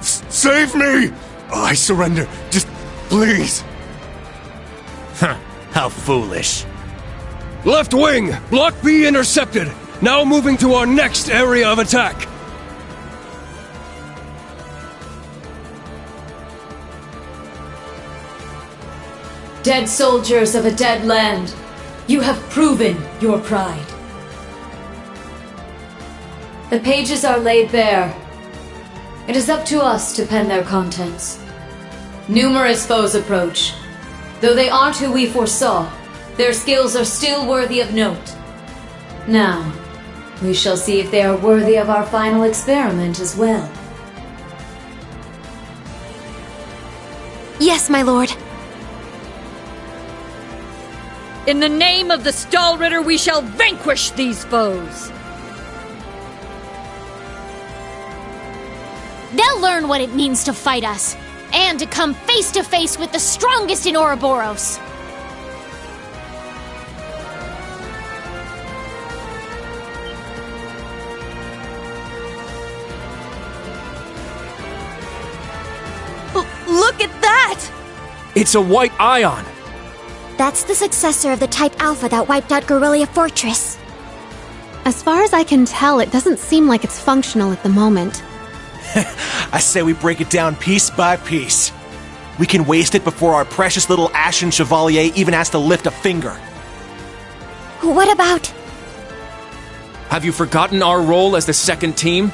Save me! I surrender. Just please. Huh. How foolish. Left wing! Block B intercepted! Now moving to our next area of attack! Dead soldiers of a dead land, you have proven your pride. The pages are laid bare. It is up to us to pen their contents. Numerous foes approach. Though they aren't who we foresaw, their skills are still worthy of note. Now, we shall see if they are worthy of our final experiment as well. Yes, my lord. In the name of the Stahlritter, we shall vanquish these foes! They'll learn what it means to fight us, and to come face to face with the strongest in Ouroboros. Look at that! It's a white ion! That's the successor of the Type Alpha that wiped out Guerrilla Fortress. As far as I can tell, it doesn't seem like it's functional at the moment. I say we break it down piece by piece. We can waste it before our precious little Ashen Chevalier even has to lift a finger. What about... Have you forgotten our role as the second team?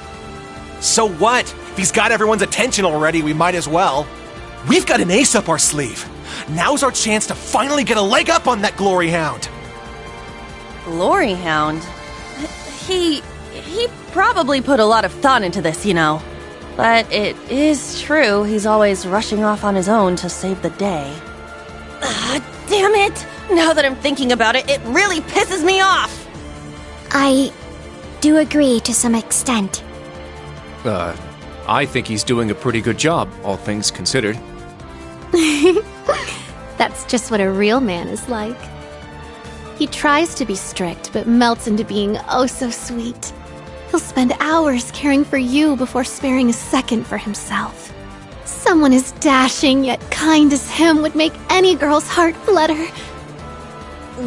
So what? If he's got everyone's attention already, we might as well. We've got an ace up our sleeve. Now's our chance to finally get a leg up on that Glory Hound. Glory Hound? He probably put a lot of thought into this, you know. But it is true, he's always rushing off on his own to save the day. Damn it! Now that I'm thinking about it, it really pisses me off! I do agree to some extent. I think he's doing a pretty good job, all things considered. That's just what a real man is like. He tries to be strict, but melts into being oh so sweet. He'll spend hours caring for you before sparing a second for himself. Someone as dashing yet kind as him would make any girl's heart flutter.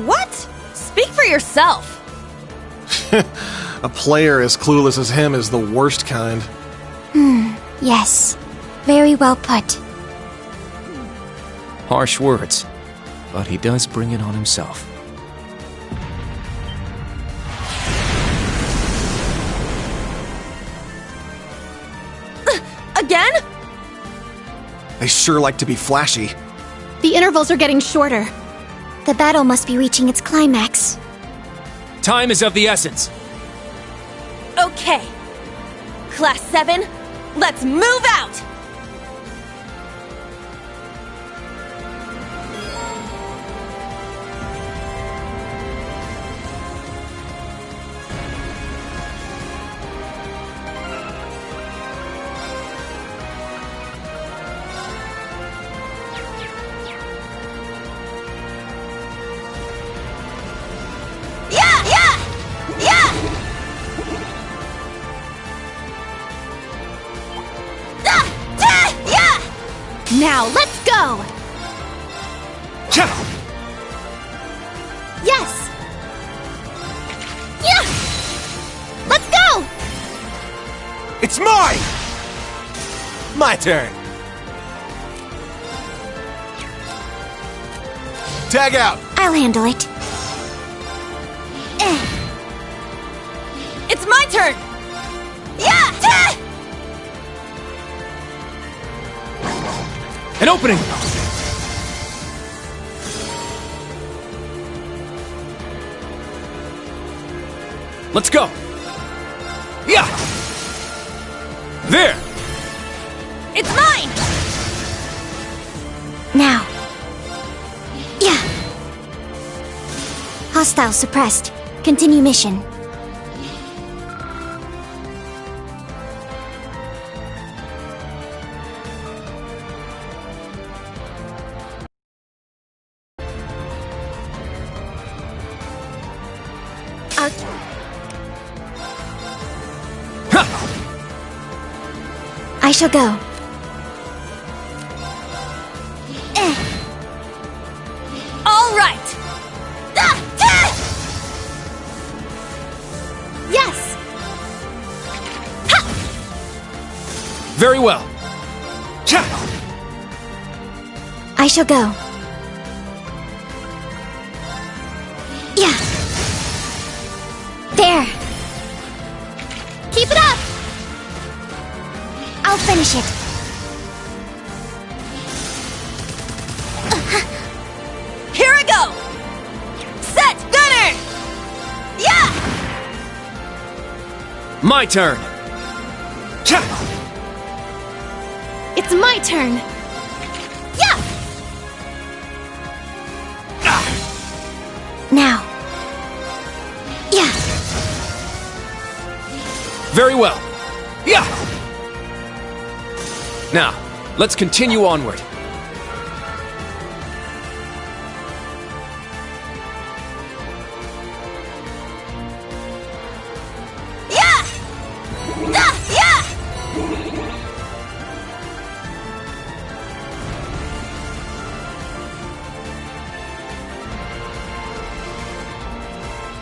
What? Speak for yourself! A player as clueless as him is the worst kind. Yes. Very well put. Harsh words, but he does bring it on himself. Again? They sure like to be flashy. The intervals are getting shorter. The battle must be reaching its climax. Time is of the essence. Okay. Class 7, let's move out! Now, let's go! Yes! Yeah! Let's go! It's mine! My turn. Tag out! I'll handle it. It's my turn! Yeah! An opening! Let's go! Yeah! There! It's mine! Now. Yeah. Hostile suppressed. Continue mission. I shall go. All right! Yes! Very well. I shall go. Yeah. There. Keep it up! I'll finish it. Here I go! Set! Gunner! Yeah! My turn. It's my turn. Yeah! Now. Yeah. Very well. Yeah! Now, let's continue onward. Yeah! Yeah!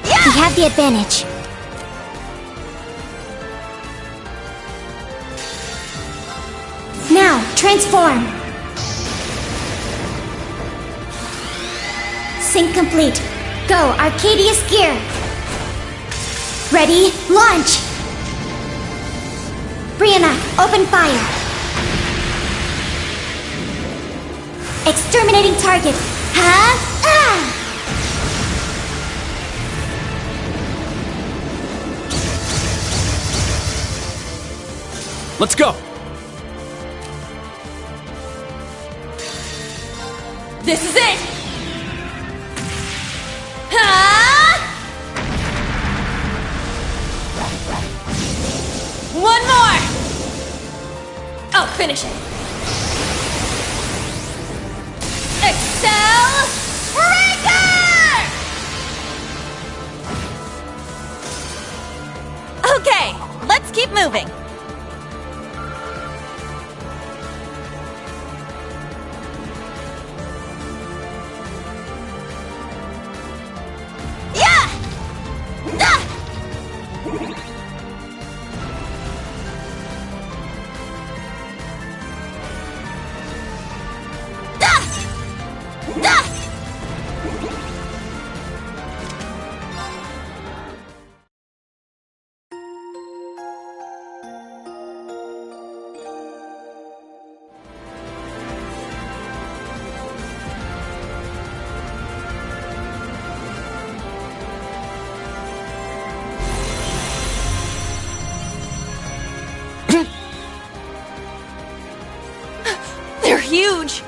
We have the advantage. Now, transform. Sync complete. Go, Arcadius Gear. Ready, launch. Brianna, open fire. Exterminating target. Huh? Ah! Let's go. This is it! Ha! One more! I'll finish it. Excel Breaker! Okay, let's keep moving. They're huge!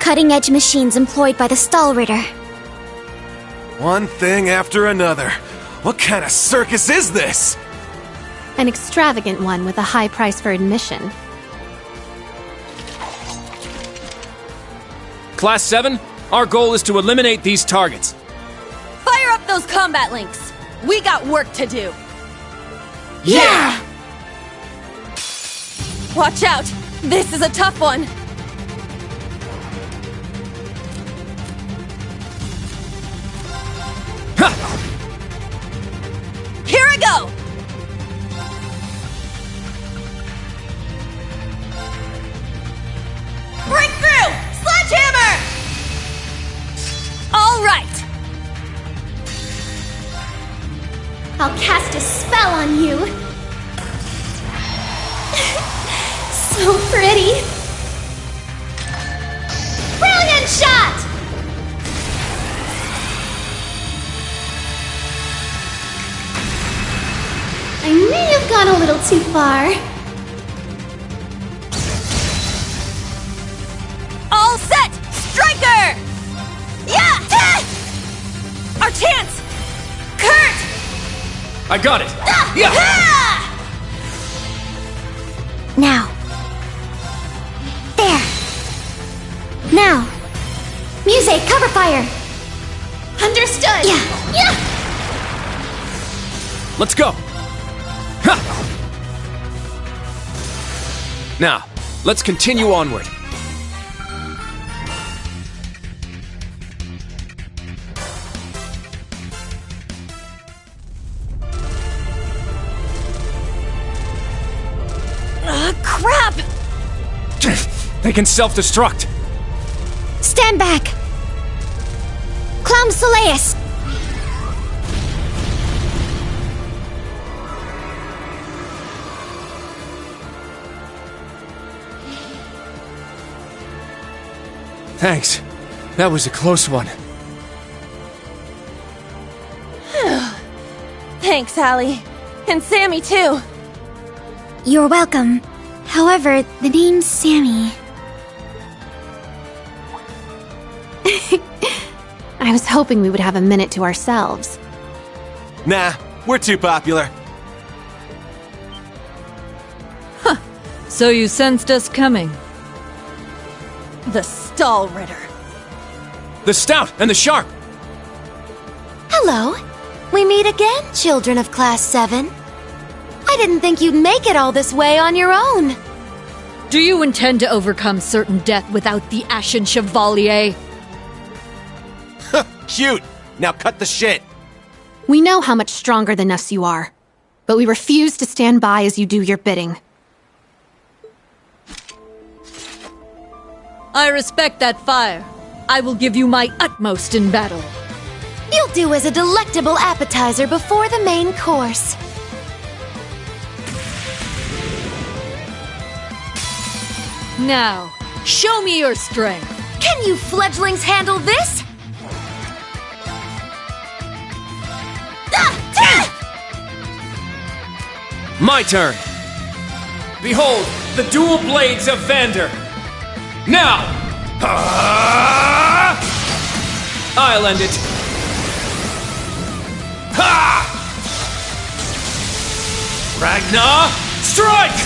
Cutting-edge machines employed by the Stahlritter. One thing after another. What kind of circus is this? An extravagant one with a high price for admission. Class 7, our goal is to eliminate these targets. Fire up those combat links! We got work to do! Yeah! Watch out! This is a tough one! Ha! Here I go! Breakthrough! Sledgehammer! All right! I'll cast a spell on you. So pretty. Brilliant shot! I may have gone a little too far. All set! Striker! Yeah! Our chance! Kurt! I got it! Yeah! Now. There. Now. Muse, cover fire. Understood. Yeah. Let's go! Ha! Now, let's continue onward. Crap! They can self-destruct. Stand back! Clown Soleus! Thanks. That was a close one. Thanks, Allie. And Sammy, too. You're welcome. However, the name's Sammy. I was hoping we would have a minute to ourselves. Nah, we're too popular. So you sensed us coming. The Stall Ritter. The Stout and the Sharp! Hello. We meet again, children of Class 7. I didn't think you'd make it all this way on your own. Do you intend to overcome certain death without the Ashen Chevalier? Cute! Now cut the shit! We know how much stronger than us you are, but we refuse to stand by as you do your bidding. I respect that fire. I will give you my utmost in battle. You'll do as a delectable appetizer before the main course. Now, show me your strength. Can you fledglings handle this? My turn! Behold, the dual blades of Vander! Now! I'll end it! Ha! Ragnar, strike!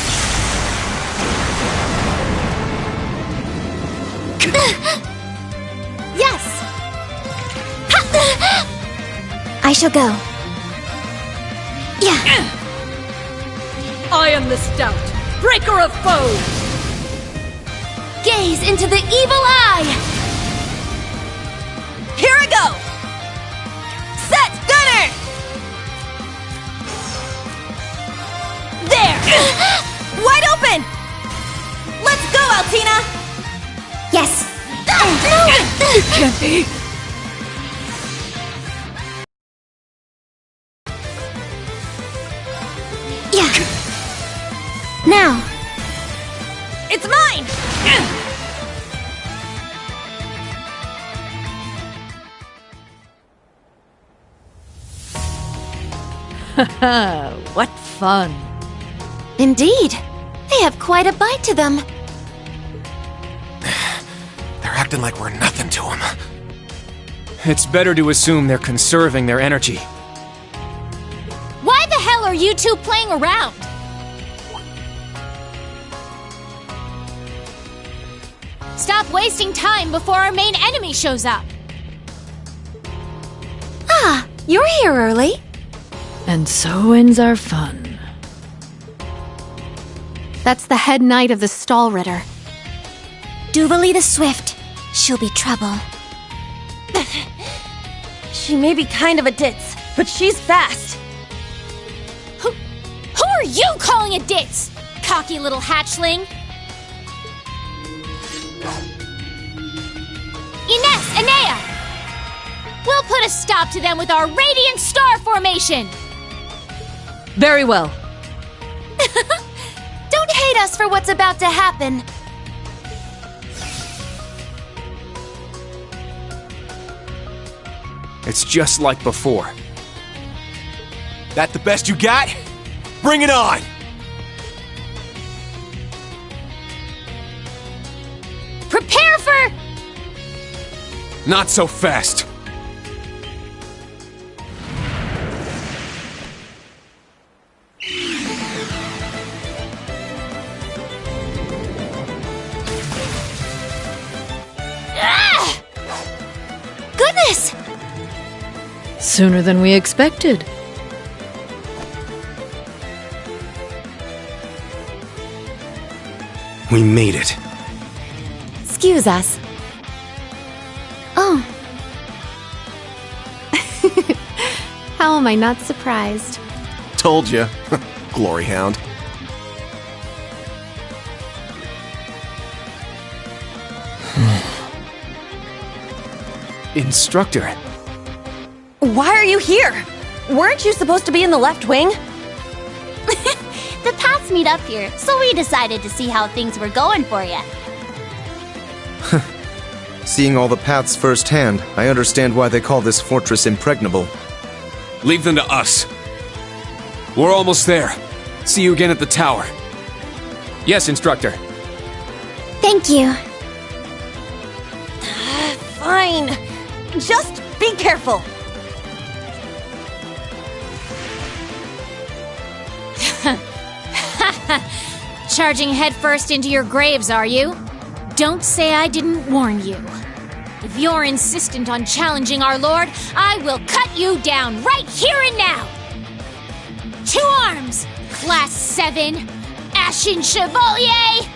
Yes! I shall go. Yeah. I am the Stout, breaker of foes! Gaze into the evil eye! Here I go! Set Gunner! There! Wide open! Let's go, Altina! Yes! Can't be! Yeah! Now! It's mine! What fun. Indeed. They have quite a bite to them. They're acting like we're nothing to them. It's better to assume they're conserving their energy. Why the hell are you two playing around? Stop wasting time before our main enemy shows up. Ah, you're here early. And so ends our fun. That's the head knight of the Stall Ritter. Duvalie the Swift. She'll be trouble. She may be kind of a ditz, but she's fast. Who are you calling a ditz? Cocky little hatchling. Ines, Enea! We'll put a stop to them with our Radiant Star Formation! Very well. Don't hate us for what's about to happen. It's just like before. That the best you got? Bring it on! Prepare for... Not so fast! Goodness! Sooner than we expected. We made it. Excuse us. Oh. How am I not surprised? Told you. Glory Hound. Instructor. Why are you here? Weren't you supposed to be in the left wing? The paths meet up here, so we decided to see how things were going for you. Seeing all the paths firsthand, I understand why they call this fortress impregnable. Leave them to us. We're almost there. See you again at the tower. Yes, Instructor. Thank you. Fine. Just be careful. Charging headfirst into your graves, are you? Don't say I didn't warn you. If you're insistent on challenging our lord, I will cut you down right here and now! To arms, Class 7, Ashen Chevalier!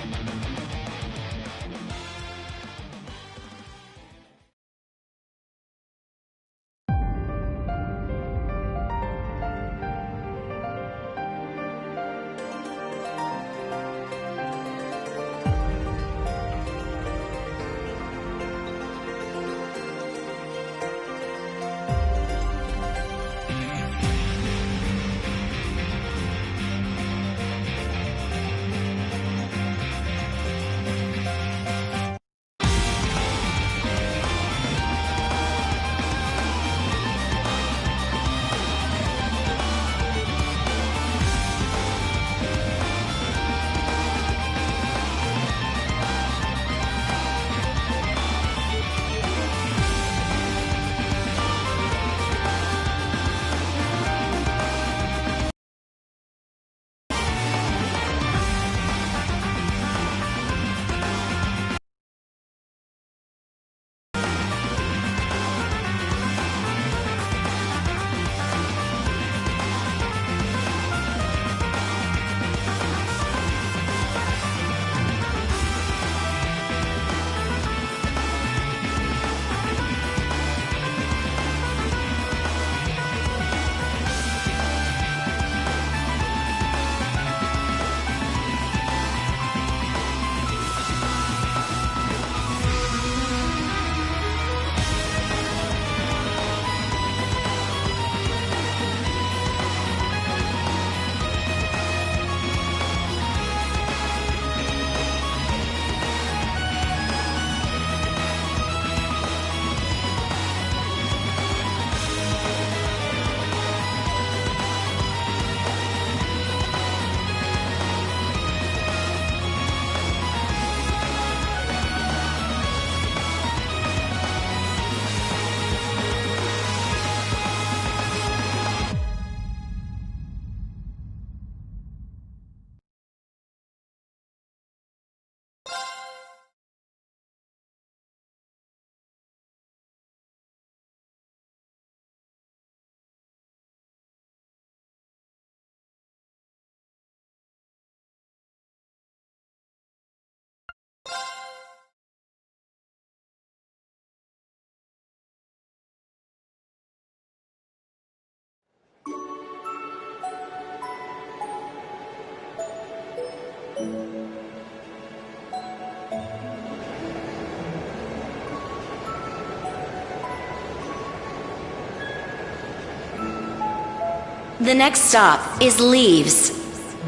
The next stop is Leaves.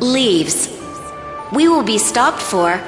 Leaves. We will be stopped for...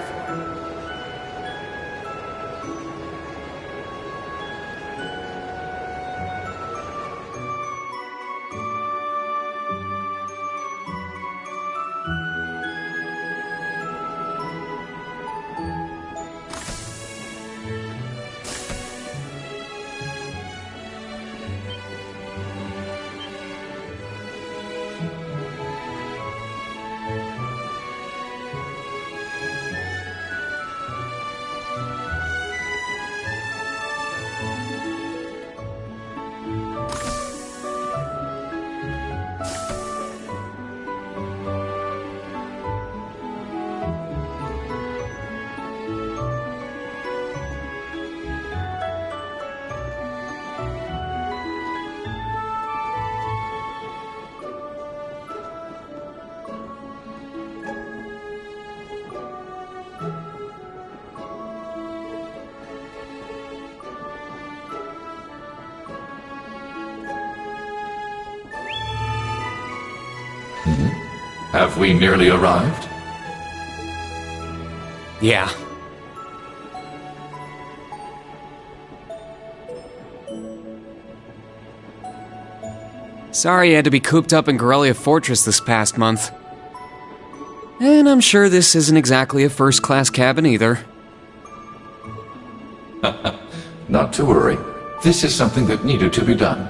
Have we nearly arrived? Yeah. Sorry you had to be cooped up in Corellia Fortress this past month. And I'm sure this isn't exactly a first-class cabin either. Not to worry. This is something that needed to be done.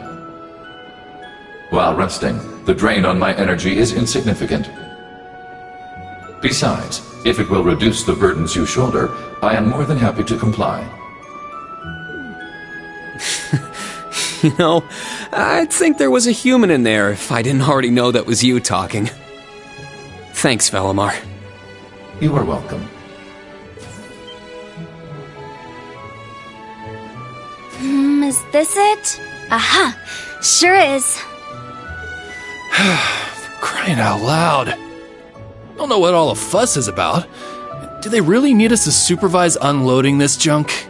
While resting, the drain on my energy is insignificant. Besides, if it will reduce the burdens you shoulder, I am more than happy to comply. You know, I'd think there was a human in there if I didn't already know that was you talking. Thanks, Velimar. You are welcome. Is this it? Aha! Sure is. Crying out loud. Don't know what all the fuss is about. Do they really need us to supervise unloading this junk?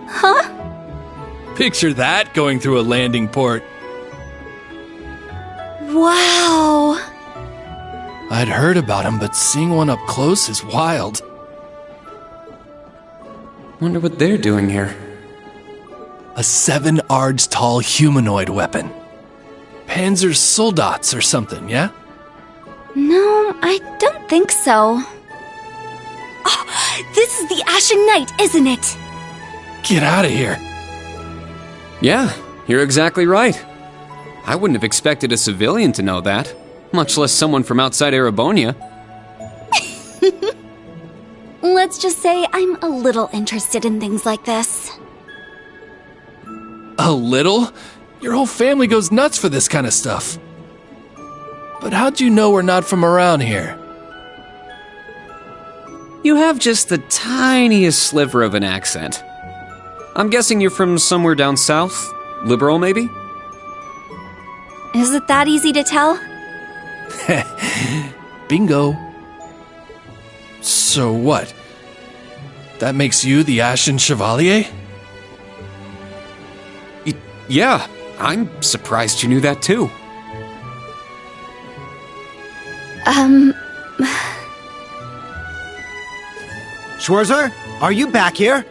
Huh? Picture that going through a landing port. Wow. I'd heard about them, but seeing one up close is wild. Wonder what they're doing here. A 7 ards tall humanoid weapon. Panzersoldats or something, yeah? No, I don't think so. Oh, this is the Ashen Knight, isn't it? Get out of here. Yeah, you're exactly right. I wouldn't have expected a civilian to know that, much less someone from outside Erebonia. Let's just say I'm a little interested in things like this. A little? Your whole family goes nuts for this kind of stuff. But how'd you know we're not from around here? You have just the tiniest sliver of an accent. I'm guessing you're from somewhere down south? Liberal, maybe? Is it that easy to tell? Bingo. So what? That makes you the Ashen Chevalier? Yeah, I'm surprised you knew that too. Schwarzer, are you back here?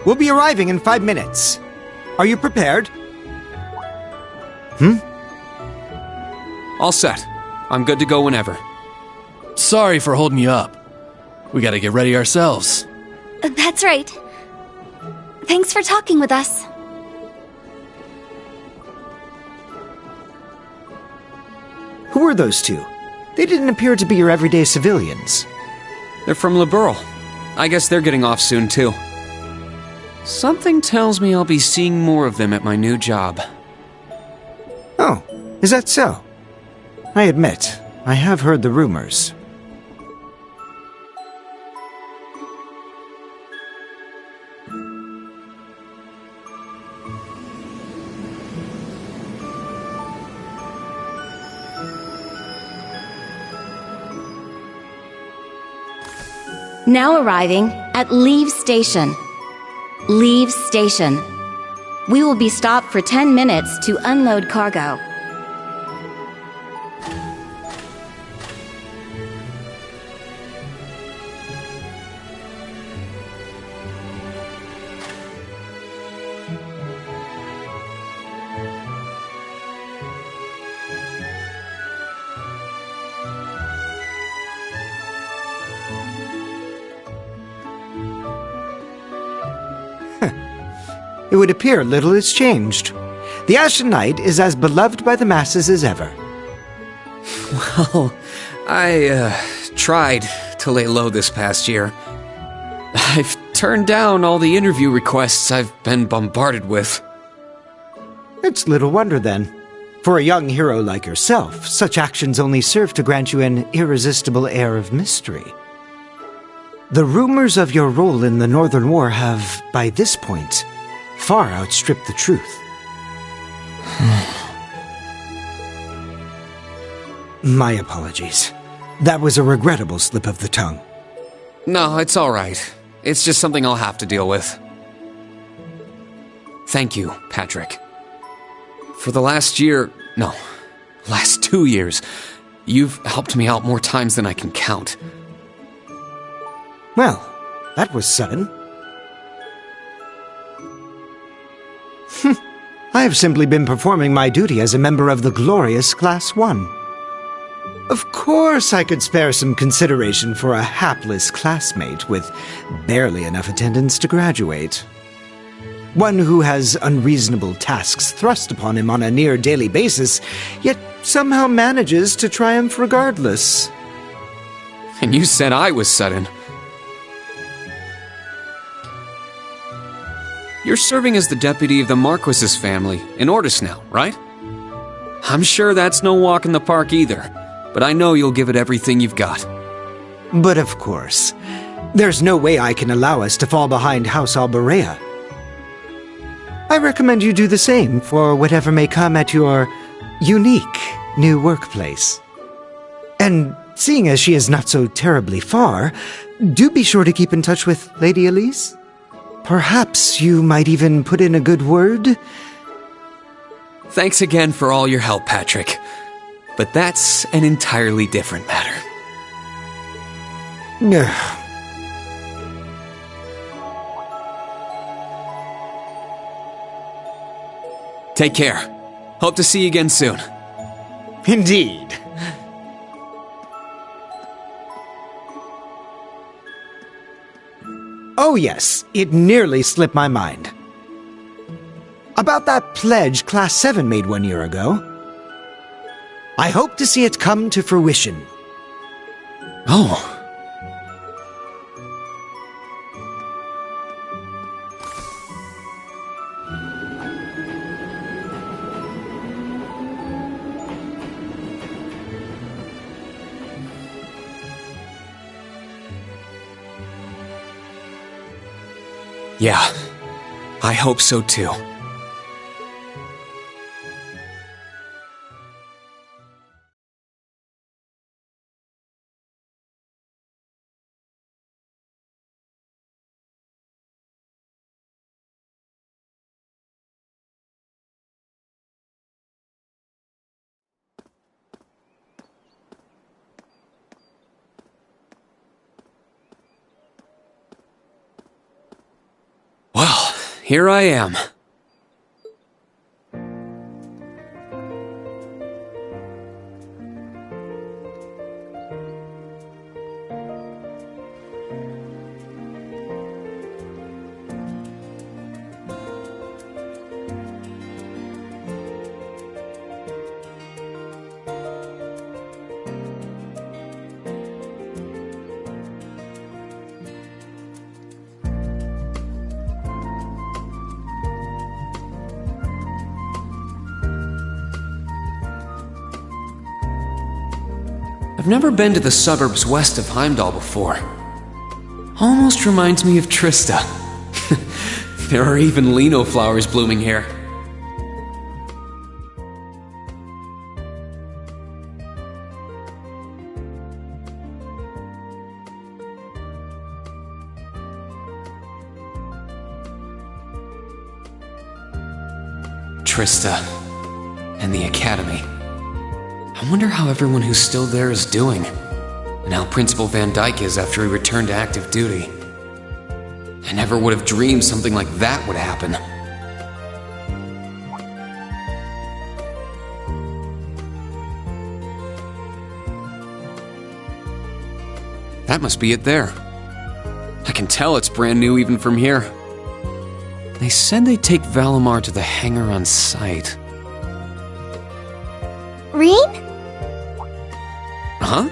We'll be arriving in 5 minutes. Are you prepared? All set. I'm good to go whenever. Sorry for holding you up. We gotta get ready ourselves. That's right. Thanks for talking with us. Who are those two? They didn't appear to be your everyday civilians. They're from Liberal. I guess they're getting off soon too. Something tells me I'll be seeing more of them at my new job. Oh, is that so? I admit, I have heard the rumors. Now arriving at Leave Station. Leave Station. We will be stopped for 10 minutes to unload cargo. It would appear little has changed. The Ashen Knight is as beloved by the masses as ever. Well, I tried to lay low this past year. I've turned down all the interview requests I've been bombarded with. It's little wonder then. For a young hero like yourself, such actions only serve to grant you an irresistible air of mystery. The rumors of your role in the Northern War have, by this point, far outstripped the truth. My apologies. That was a regrettable slip of the tongue. No, it's all right. It's just something I'll have to deal with. Thank you, Patrick. For the last 2 years, you've helped me out more times than I can count. Well, that was sudden. I have simply been performing my duty as a member of the glorious Class 1. Of course I could spare some consideration for a hapless classmate with barely enough attendance to graduate. One who has unreasonable tasks thrust upon him on a near daily basis, yet somehow manages to triumph regardless. And you said I was sudden. You're serving as the deputy of the Marquis's family in Ordis now, right? I'm sure that's no walk in the park either, but I know you'll give it everything you've got. But of course, there's no way I can allow us to fall behind House Alberea. I recommend you do the same for whatever may come at your unique new workplace. And seeing as she is not so terribly far, do be sure to keep in touch with Lady Elise. Perhaps you might even put in a good word? Thanks again for all your help, Patrick. But that's an entirely different matter. Take care. Hope to see you again soon. Indeed. Oh yes, it nearly slipped my mind. About that pledge Class 7 made 1 year ago. I hope to see it come to fruition. Oh. Yeah, I hope so too. Well, here I am. I've never been to the suburbs west of Heimdall before. Almost reminds me of Trista. There are even lino flowers blooming here. Trista and the Academy. I wonder how everyone who's still there is doing, and how Principal Van Dyke is after he returned to active duty. I never would have dreamed something like that would happen. That must be it there. I can tell it's brand new even from here. They said they'd take Valimar to the hangar on site. Rean? Huh?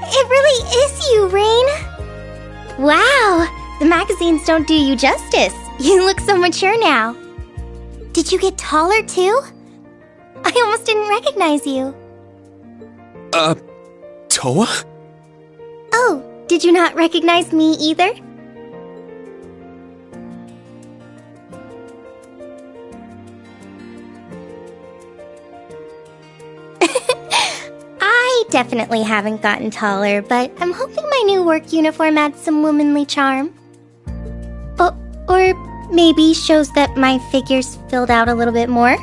It really is you, Rain. Wow, the magazines don't do you justice. You look so mature now. Did you get taller too? I almost didn't recognize you. Toa? Oh, did you not recognize me either? definitely haven't gotten taller, but I'm hoping my new work uniform adds some womanly charm. Or maybe shows that my figure's filled out a little bit more.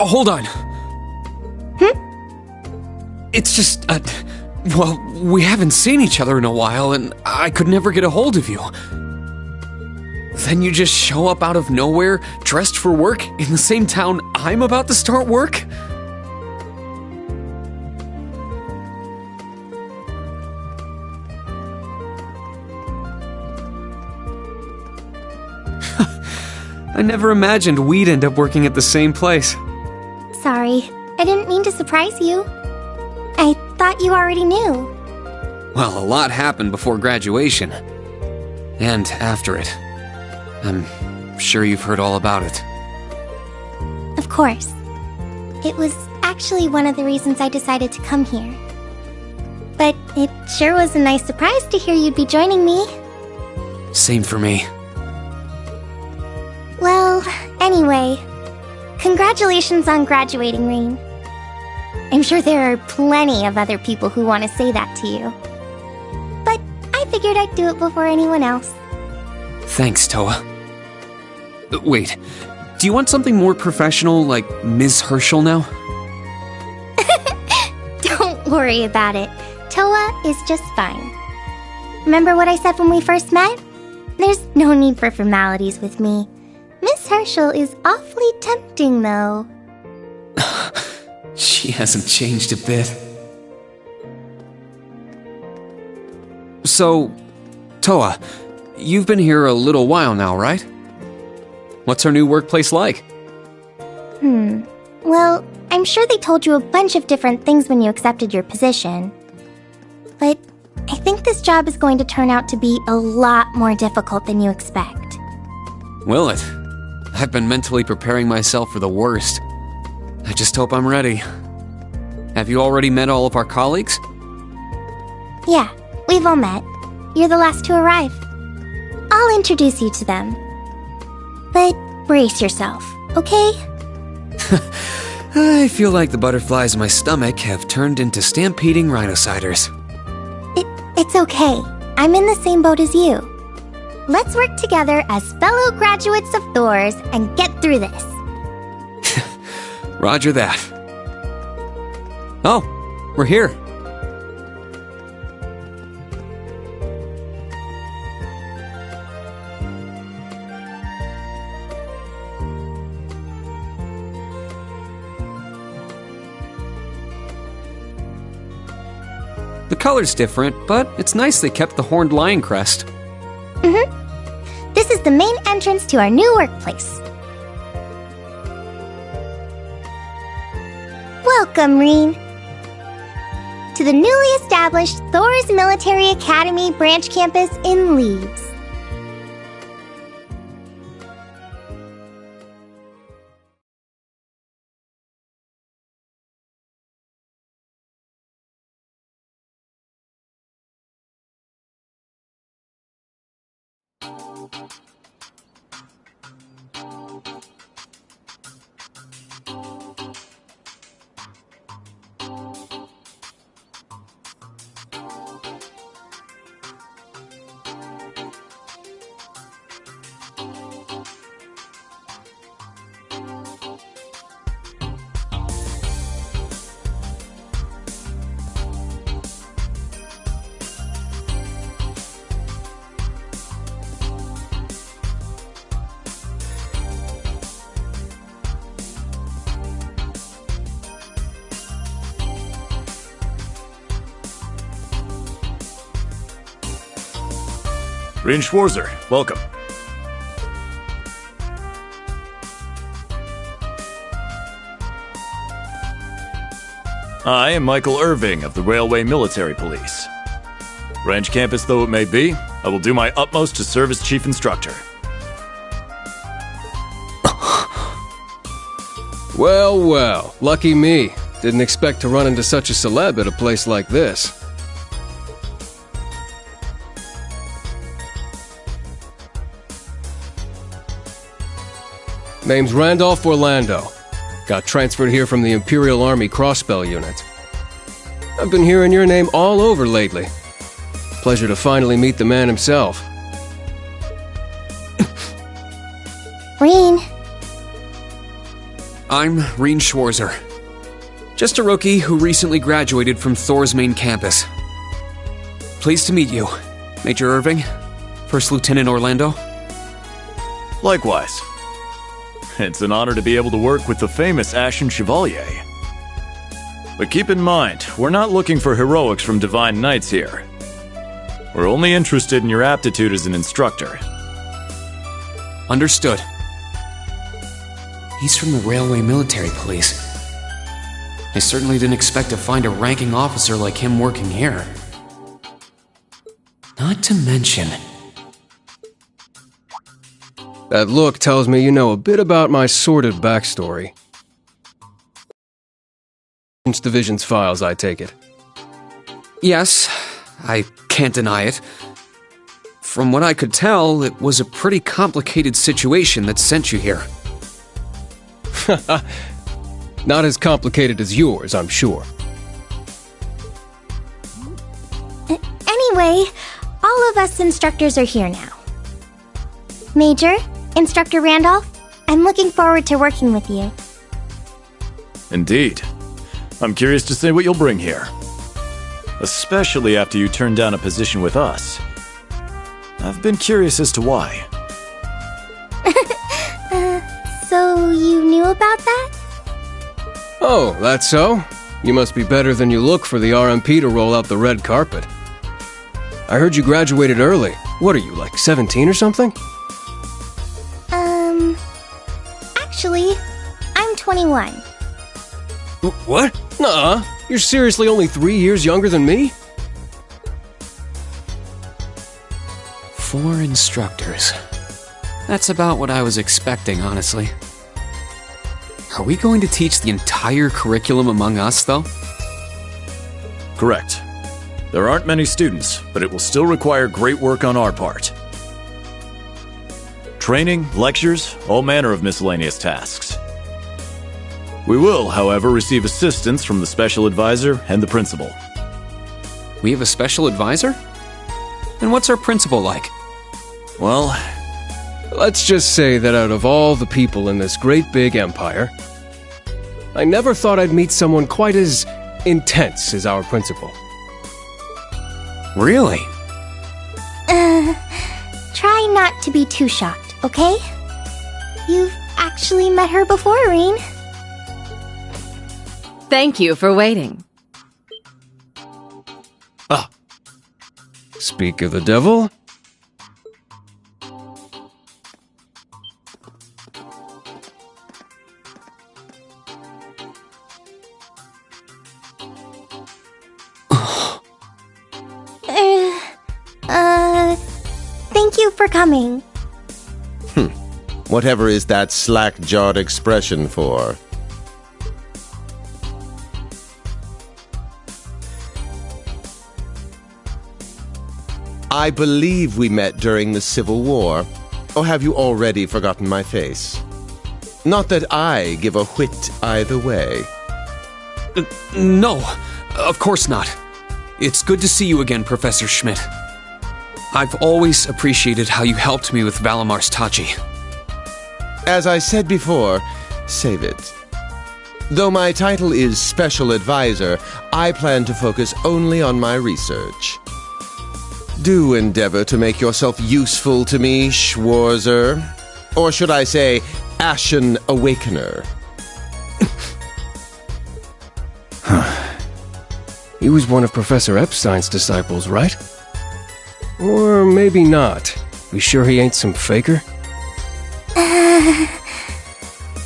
Hold on. It's just, well, we haven't seen each other in a while, and I could never get a hold of you. Then you just show up out of nowhere, dressed for work, in the same town I'm about to start work? I never imagined we'd end up working at the same place. Sorry, I didn't mean to surprise you. I thought you already knew. Well, a lot happened before graduation. And after it. I'm sure you've heard all about it. Of course. It was actually one of the reasons I decided to come here. But it sure was a nice surprise to hear you'd be joining me. Same for me. Well, anyway, congratulations on graduating, Rain. I'm sure there are plenty of other people who want to say that to you. But I figured I'd do it before anyone else. Thanks, Toa. Wait, do you want something more professional, like Ms. Herschel now? Don't worry about it. Toa is just fine. Remember what I said when we first met? There's no need for formalities with me. Miss Herschel is awfully tempting, though. She hasn't changed a bit. So, Toa, you've been here a little while now, right? What's our new workplace like? Well, I'm sure they told you a bunch of different things when you accepted your position. But I think this job is going to turn out to be a lot more difficult than you expect. Will it? I've been mentally preparing myself for the worst. I just hope I'm ready. Have you already met all of our colleagues? Yeah, we've all met. You're the last to arrive. I'll introduce you to them. But brace yourself, okay? I feel like the butterflies in my stomach have turned into stampeding rhinociders. It's okay. I'm in the same boat as you. Let's work together as fellow graduates of Thors and get through this. Roger that. Oh, we're here. The color's different, but it's nice they kept the horned lion crest. This is the main entrance to our new workplace. Welcome, Reen, to the newly established Thors Military Academy branch campus in Leaves. Reen Schwarzer, welcome. I am Michael Irving of the Railway Military Police. Branch campus though it may be, I will do my utmost to serve as Chief Instructor. Well, well, lucky me. Didn't expect to run into such a celeb at a place like this. Name's Randolph Orlando. Got transferred here from the Imperial Army Crossbell Unit. I've been hearing your name all over lately. Pleasure to finally meet the man himself. Rean. I'm Rean Schwarzer. Just a rookie who recently graduated from Thor's main campus. Pleased to meet you, Major Irving, First Lieutenant Orlando. Likewise. It's an honor to be able to work with the famous Ashen Chevalier. But keep in mind, we're not looking for heroics from Divine Knights here. We're only interested in your aptitude as an instructor. Understood. He's from the Railway Military Police. I certainly didn't expect to find a ranking officer like him working here. Not to mention... That look tells me you know a bit about my sordid backstory. Division's files, I take it. Yes, I can't deny it. From what I could tell, it was a pretty complicated situation that sent you here. Not as complicated as yours, I'm sure. Anyway, all of us instructors are here now. Major, Instructor Randolph, I'm looking forward to working with you. Indeed. I'm curious to see what you'll bring here. Especially after you turn down a position with us. I've been curious as to why. So you knew about that? Oh, that's so? You must be better than you look for the RMP to roll out the red carpet. I heard you graduated early. What are you, like 17 or something? Actually, I'm 21. What? Nuh-uh. You're seriously only 3 years younger than me? 4 instructors. That's about what I was expecting, honestly. Are we going to teach the entire curriculum among us, though? Correct. There aren't many students, but it will still require great work on our part. Training, lectures, all manner of miscellaneous tasks. We will, however, receive assistance from the special advisor and the principal. We have a special advisor? And what's our principal like? Well, let's just say that out of all the people in this great big empire, I never thought I'd meet someone quite as intense as our principal. Really? Try not to be too shocked, okay? You've actually met her before, Rean. Thank you for waiting. Speak of the devil. Thank you for coming. Whatever is that slack-jawed expression for? I believe we met during the Civil War. Or have you already forgotten my face? Not that I give a whit either way. No, of course not. It's good to see you again, Professor Schmidt. I've always appreciated how you helped me with Valamar's Tachi. As I said before, save it. Though my title is Special Advisor, I plan to focus only on my research. Do endeavor to make yourself useful to me, Schwarzer. Or should I say, Ashen Awakener. He was one of Professor Epstein's disciples, right? Or maybe not. We sure he ain't some faker?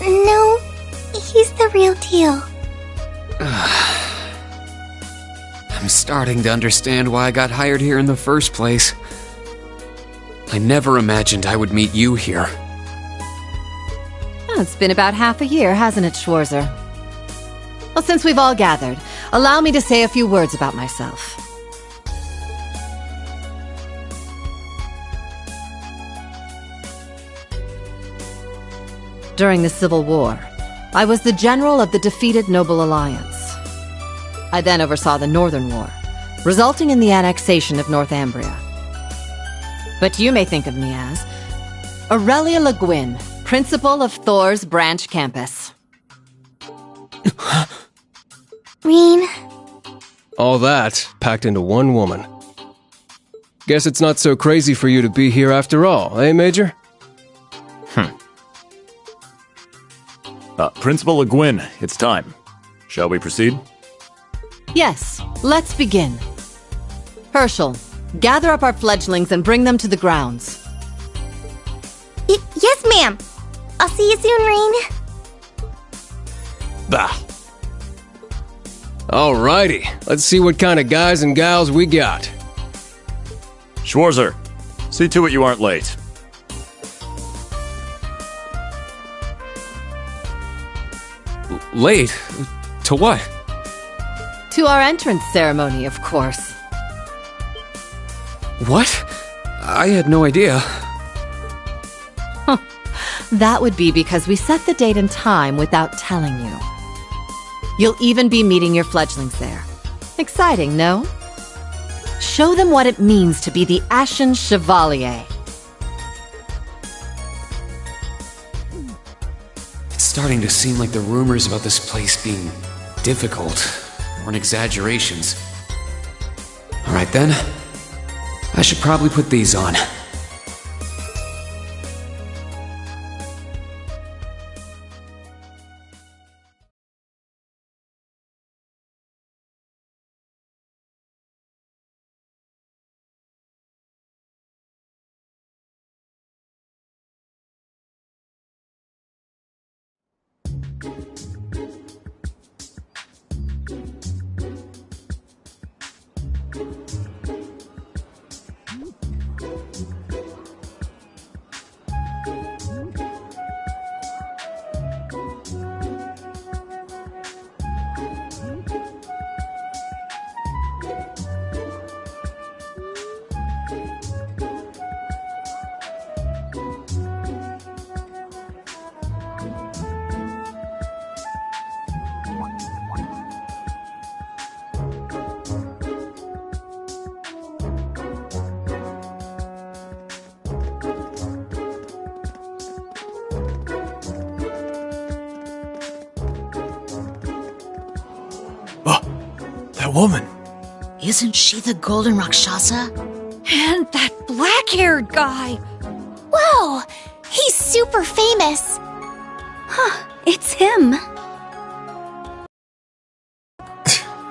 No, he's the real deal. I'm starting to understand why I got hired here in the first place. I never imagined I would meet you here. Oh, it's been about half a year, hasn't it, Schwarzer? Well, since we've all gathered, allow me to say a few words about myself. During the Civil War, I was the general of the defeated Noble Alliance. I then oversaw the Northern War, resulting in the annexation of Northumbria. But you may think of me as Aurelia Le Guin, principal of Thor's branch campus. Rean. All that packed into one woman. Guess it's not so crazy for you to be here after all, eh, Major? Principal Le Guin, it's time. Shall we proceed? Yes, let's begin. Herschel, gather up our fledglings and bring them to the grounds. Yes, ma'am. I'll see you soon, Rean. Bah. Alrighty, let's see what kind of guys and gals we got. Schwarzer, see to it you aren't late. Late? To what? To our entrance ceremony, of course. What? I had no idea. That would be because we set the date and time without telling you. You'll even be meeting your fledglings there. Exciting, no? Show them what it means to be the Ashen Chevalier. It's starting to seem like the rumors about this place being difficult or exaggerations. Alright then. I should probably put these on. That woman. Isn't she the Golden Rakshasa? And that black-haired guy. Whoa! He's super famous. Huh, it's him.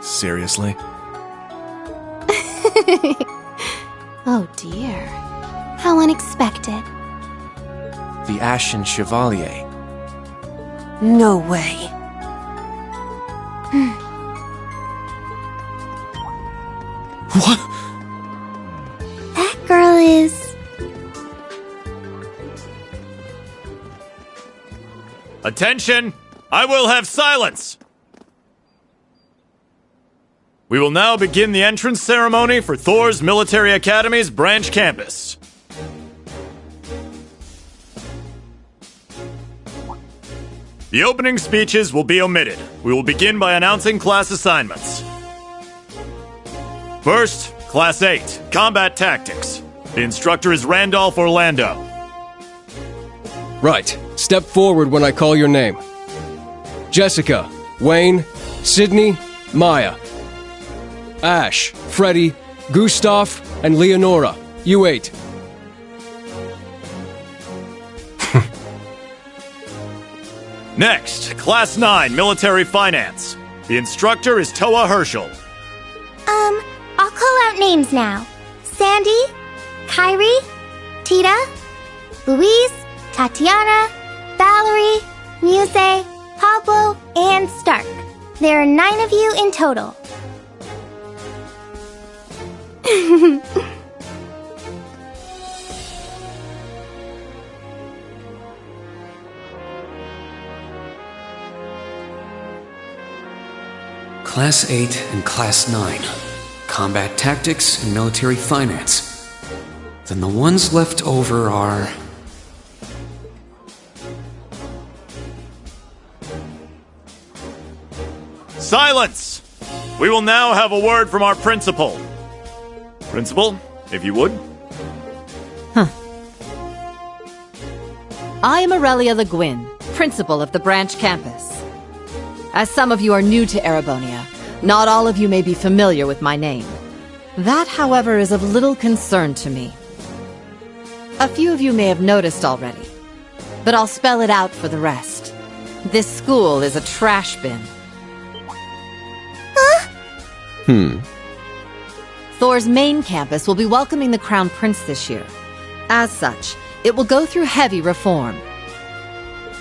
Seriously? Oh dear. How unexpected. The Ashen Chevalier. No way. What? That girl is... Attention! I will have silence! We will now begin the entrance ceremony for Thor's Military Academy's branch campus. The opening speeches will be omitted. We will begin by announcing class assignments. First, Class 8, Combat Tactics. The instructor is Randolph Orlando. Right. Step forward when I call your name. Jessica, Wayne, Sydney, Maya. Ash, Freddy, Gustav, and Leonora. You 8. Next, Class 9, Military Finance. The instructor is Toa Herschel. I'll call out names now. Sandy, Kyrie, Tita, Louise, Tatiana, Valerie, Muse, Pablo, and Stark. There are 9 of you in total. Class 8 and Class 9. Combat Tactics and Military Finance. Then the ones left over are... Silence! We will now have a word from our principal. Principal, if you would. I am Aurelia Le Guin, principal of the branch campus. As some of you are new to Erebonia, not all of you may be familiar with my name. That, however, is of little concern to me. A few of you may have noticed already, but I'll spell it out for the rest. This school is a trash bin. Thor's main campus will be welcoming the Crown Prince this year. As such, it will go through heavy reform.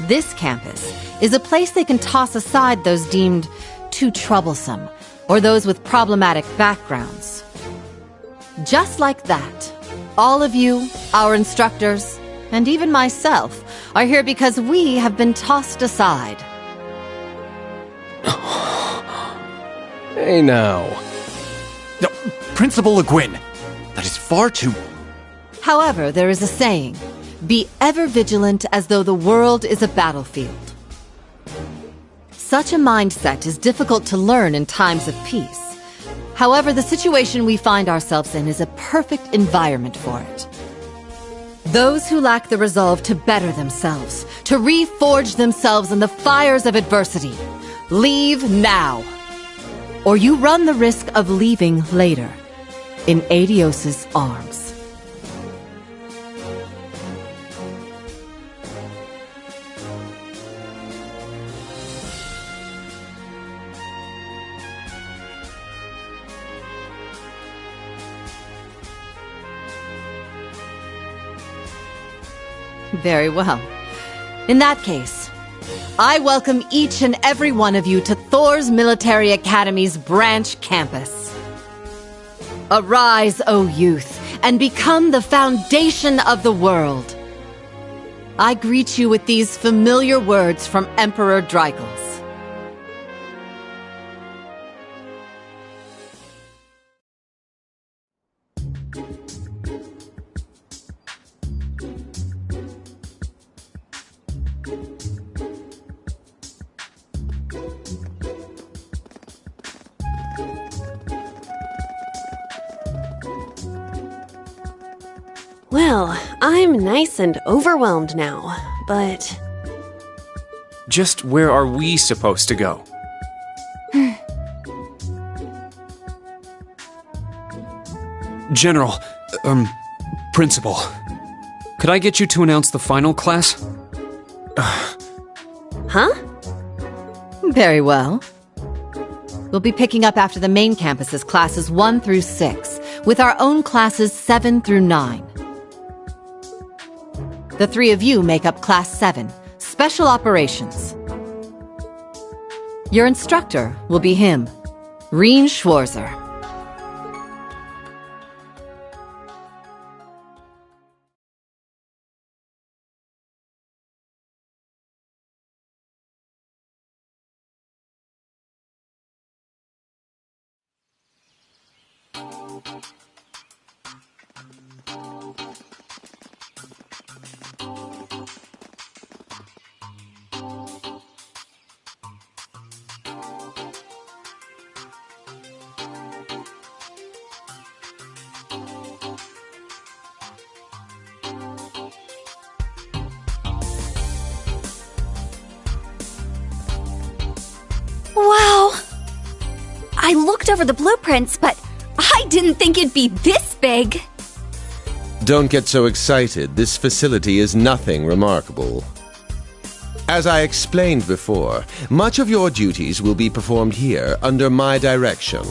This campus is a place they can toss aside those deemed too troublesome, or those with problematic backgrounds. Just like that, all of you, our instructors, and even myself, are here because we have been tossed aside. Hey now. No, Principal Le Guin, that is far too... However, there is a saying, be ever vigilant as though the world is a battlefield. Such a mindset is difficult to learn in times of peace. However, the situation we find ourselves in is a perfect environment for it. Those who lack the resolve to better themselves, to reforge themselves in the fires of adversity, leave now. Or you run the risk of leaving later, in Aidios's arms. Very well. In that case, I welcome each and every one of you to Thor's Military Academy's branch campus. Arise, O youth, and become the foundation of the world. I greet you with these familiar words from Emperor Dreigels. Well, I'm nice and overwhelmed now, but... Just where are we supposed to go? General, Principal, could I get you to announce the final class? Huh? Very well. We'll be picking up after the main campus's classes 1 through 6, with our own classes 7 through 9. The 3 of you make up Class 7, Special Operations. Your instructor will be him, Reen Schwarzer. Wow! I looked over the blueprints, but I didn't think it'd be this big. Don't get so excited. This facility is nothing remarkable. As I explained before, much of your duties will be performed here under my direction.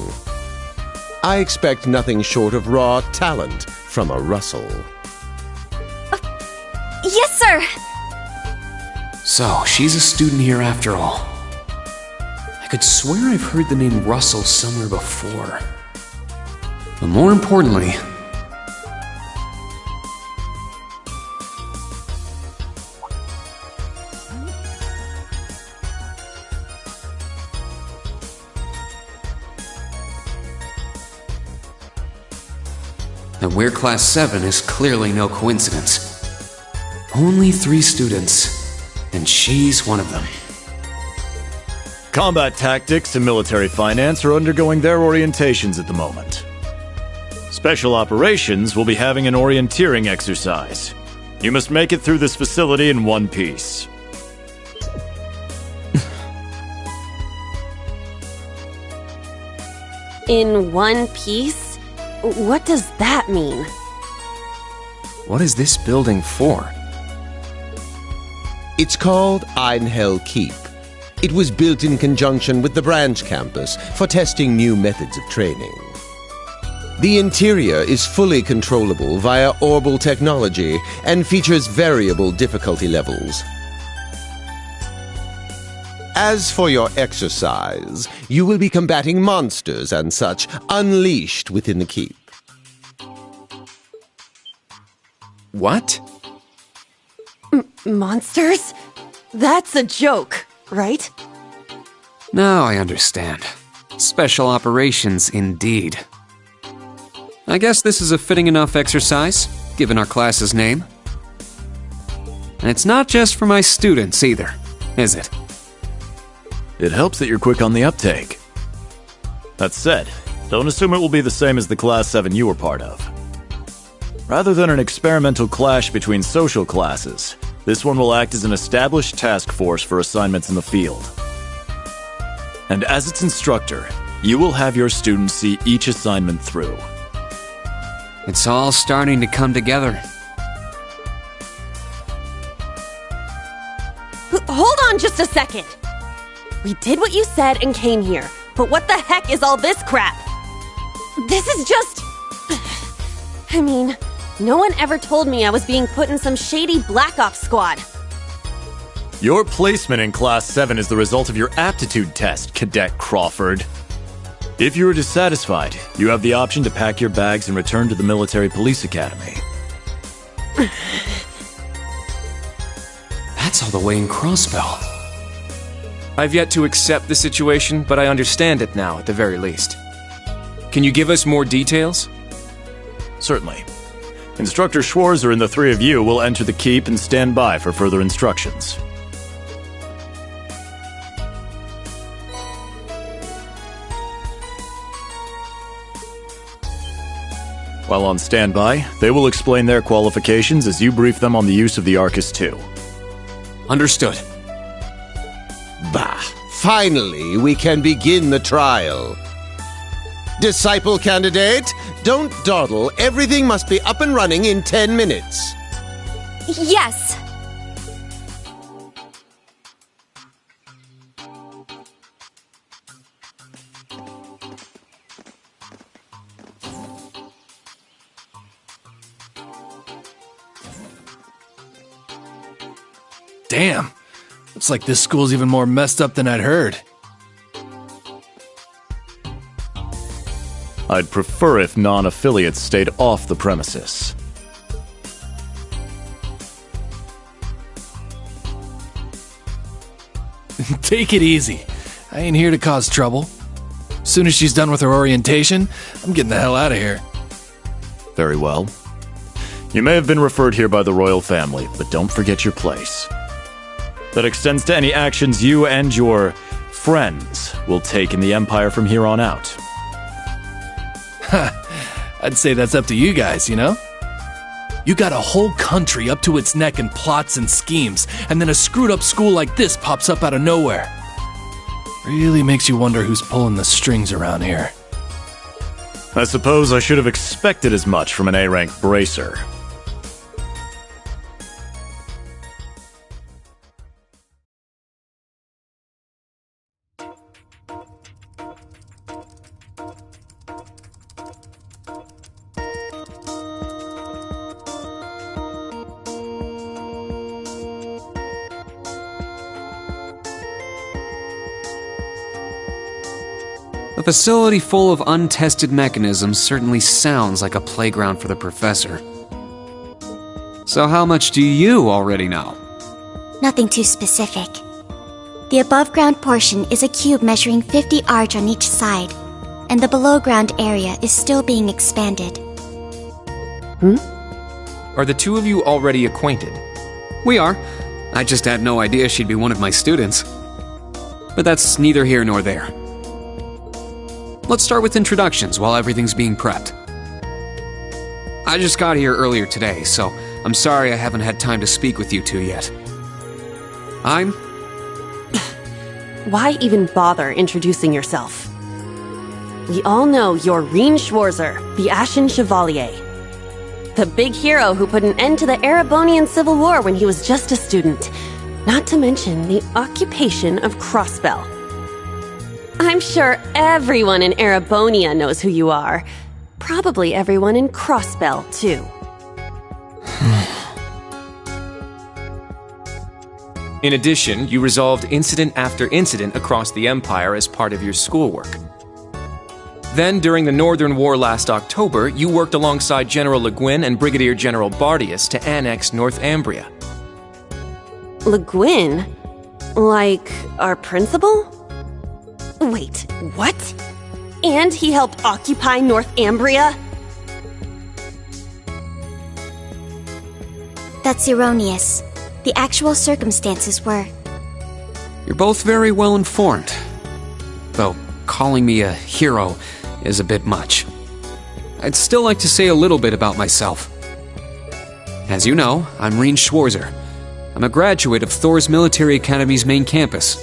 I expect nothing short of raw talent from a Russell. Yes, sir! So, she's a student here after all. I could swear I've heard the name Russell somewhere before. But more importantly... that we're Class 7 is clearly no coincidence. Only 3 students, and she's one of them. Combat tactics and military finance are undergoing their orientations at the moment. Special operations will be having an orienteering exercise. You must make it through this facility in one piece. In one piece? What does that mean? What is this building for? It's called Einhell Keep. It was built in conjunction with the branch campus for testing new methods of training. The interior is fully controllable via Orbal technology and features variable difficulty levels. As for your exercise, you will be combating monsters and such unleashed within the keep. What? Monsters? That's a joke, right? Now I understand. Special operations indeed. I guess this is a fitting enough exercise, given our class's name. And it's not just for my students either, is it? It helps that you're quick on the uptake. That said, don't assume it will be the same as the Class 7 you were part of. Rather than an experimental clash between social classes, this one will act as an established task force for assignments in the field. And as its instructor, you will have your students see each assignment through. It's all starting to come together. Hold on just a second! We did what you said and came here, but what the heck is all this crap? This is just... I mean, no one ever told me I was being put in some shady Black Ops squad. Your placement in Class 7 is the result of your aptitude test, Cadet Crawford. If you are dissatisfied, you have the option to pack your bags and return to the Military Police Academy. That's all the way in Crossbell. I've yet to accept the situation, but I understand it now, at the very least. Can you give us more details? Certainly. Instructor Schwarzer and the three of you will enter the keep and stand by for further instructions. While on standby, they will explain their qualifications as you brief them on the use of the Arcus II. Understood. Bah! Finally, we can begin the trial. Disciple candidate, don't dawdle. Everything must be up and running in 10 minutes. Yes! Damn. Looks like this school's even more messed up than I'd heard. I'd prefer if non-affiliates stayed off the premises. Take it easy. I ain't here to cause trouble. Soon as she's done with her orientation, I'm getting the hell out of here. Very well. You may have been referred here by the royal family, but don't forget your place. That extends to any actions you and your friends will take in the Empire from here on out. I'd say that's up to you guys, you know? You got a whole country up to its neck in plots and schemes, and then a screwed up school like this pops up out of nowhere. Really makes you wonder who's pulling the strings around here. I suppose I should have expected as much from an A-rank bracer. A facility full of untested mechanisms certainly sounds like a playground for the professor. So how much do you already know? Nothing too specific. The above-ground portion is a cube measuring 50 arch on each side, and the below-ground area is still being expanded. Are the two of you already acquainted? We are. I just had no idea she'd be one of my students. But that's neither here nor there. Let's start with introductions while everything's being prepped. I just got here earlier today, so I'm sorry I haven't had time to speak with you two yet. I'm... Why even bother introducing yourself? We all know you're Rean Schwarzer, the Ashen Chevalier. The big hero who put an end to the Erebonian Civil War when he was just a student. Not to mention the occupation of Crossbell. I'm sure everyone in Erebonia knows who you are. Probably everyone in Crossbell, too. In addition, you resolved incident after incident across the Empire as part of your schoolwork. Then, during the Northern War last October, you worked alongside General Le Guin and Brigadier General Bardius to annex Northumbria. Le Guin? Like, our principal? Wait, what? And he helped occupy Northumbria? That's erroneous. The actual circumstances were... You're both very well informed. Though calling me a hero is a bit much. I'd still like to say a little bit about myself. As you know, I'm Rean Schwarzer. I'm a graduate of Thor's Military Academy's main campus.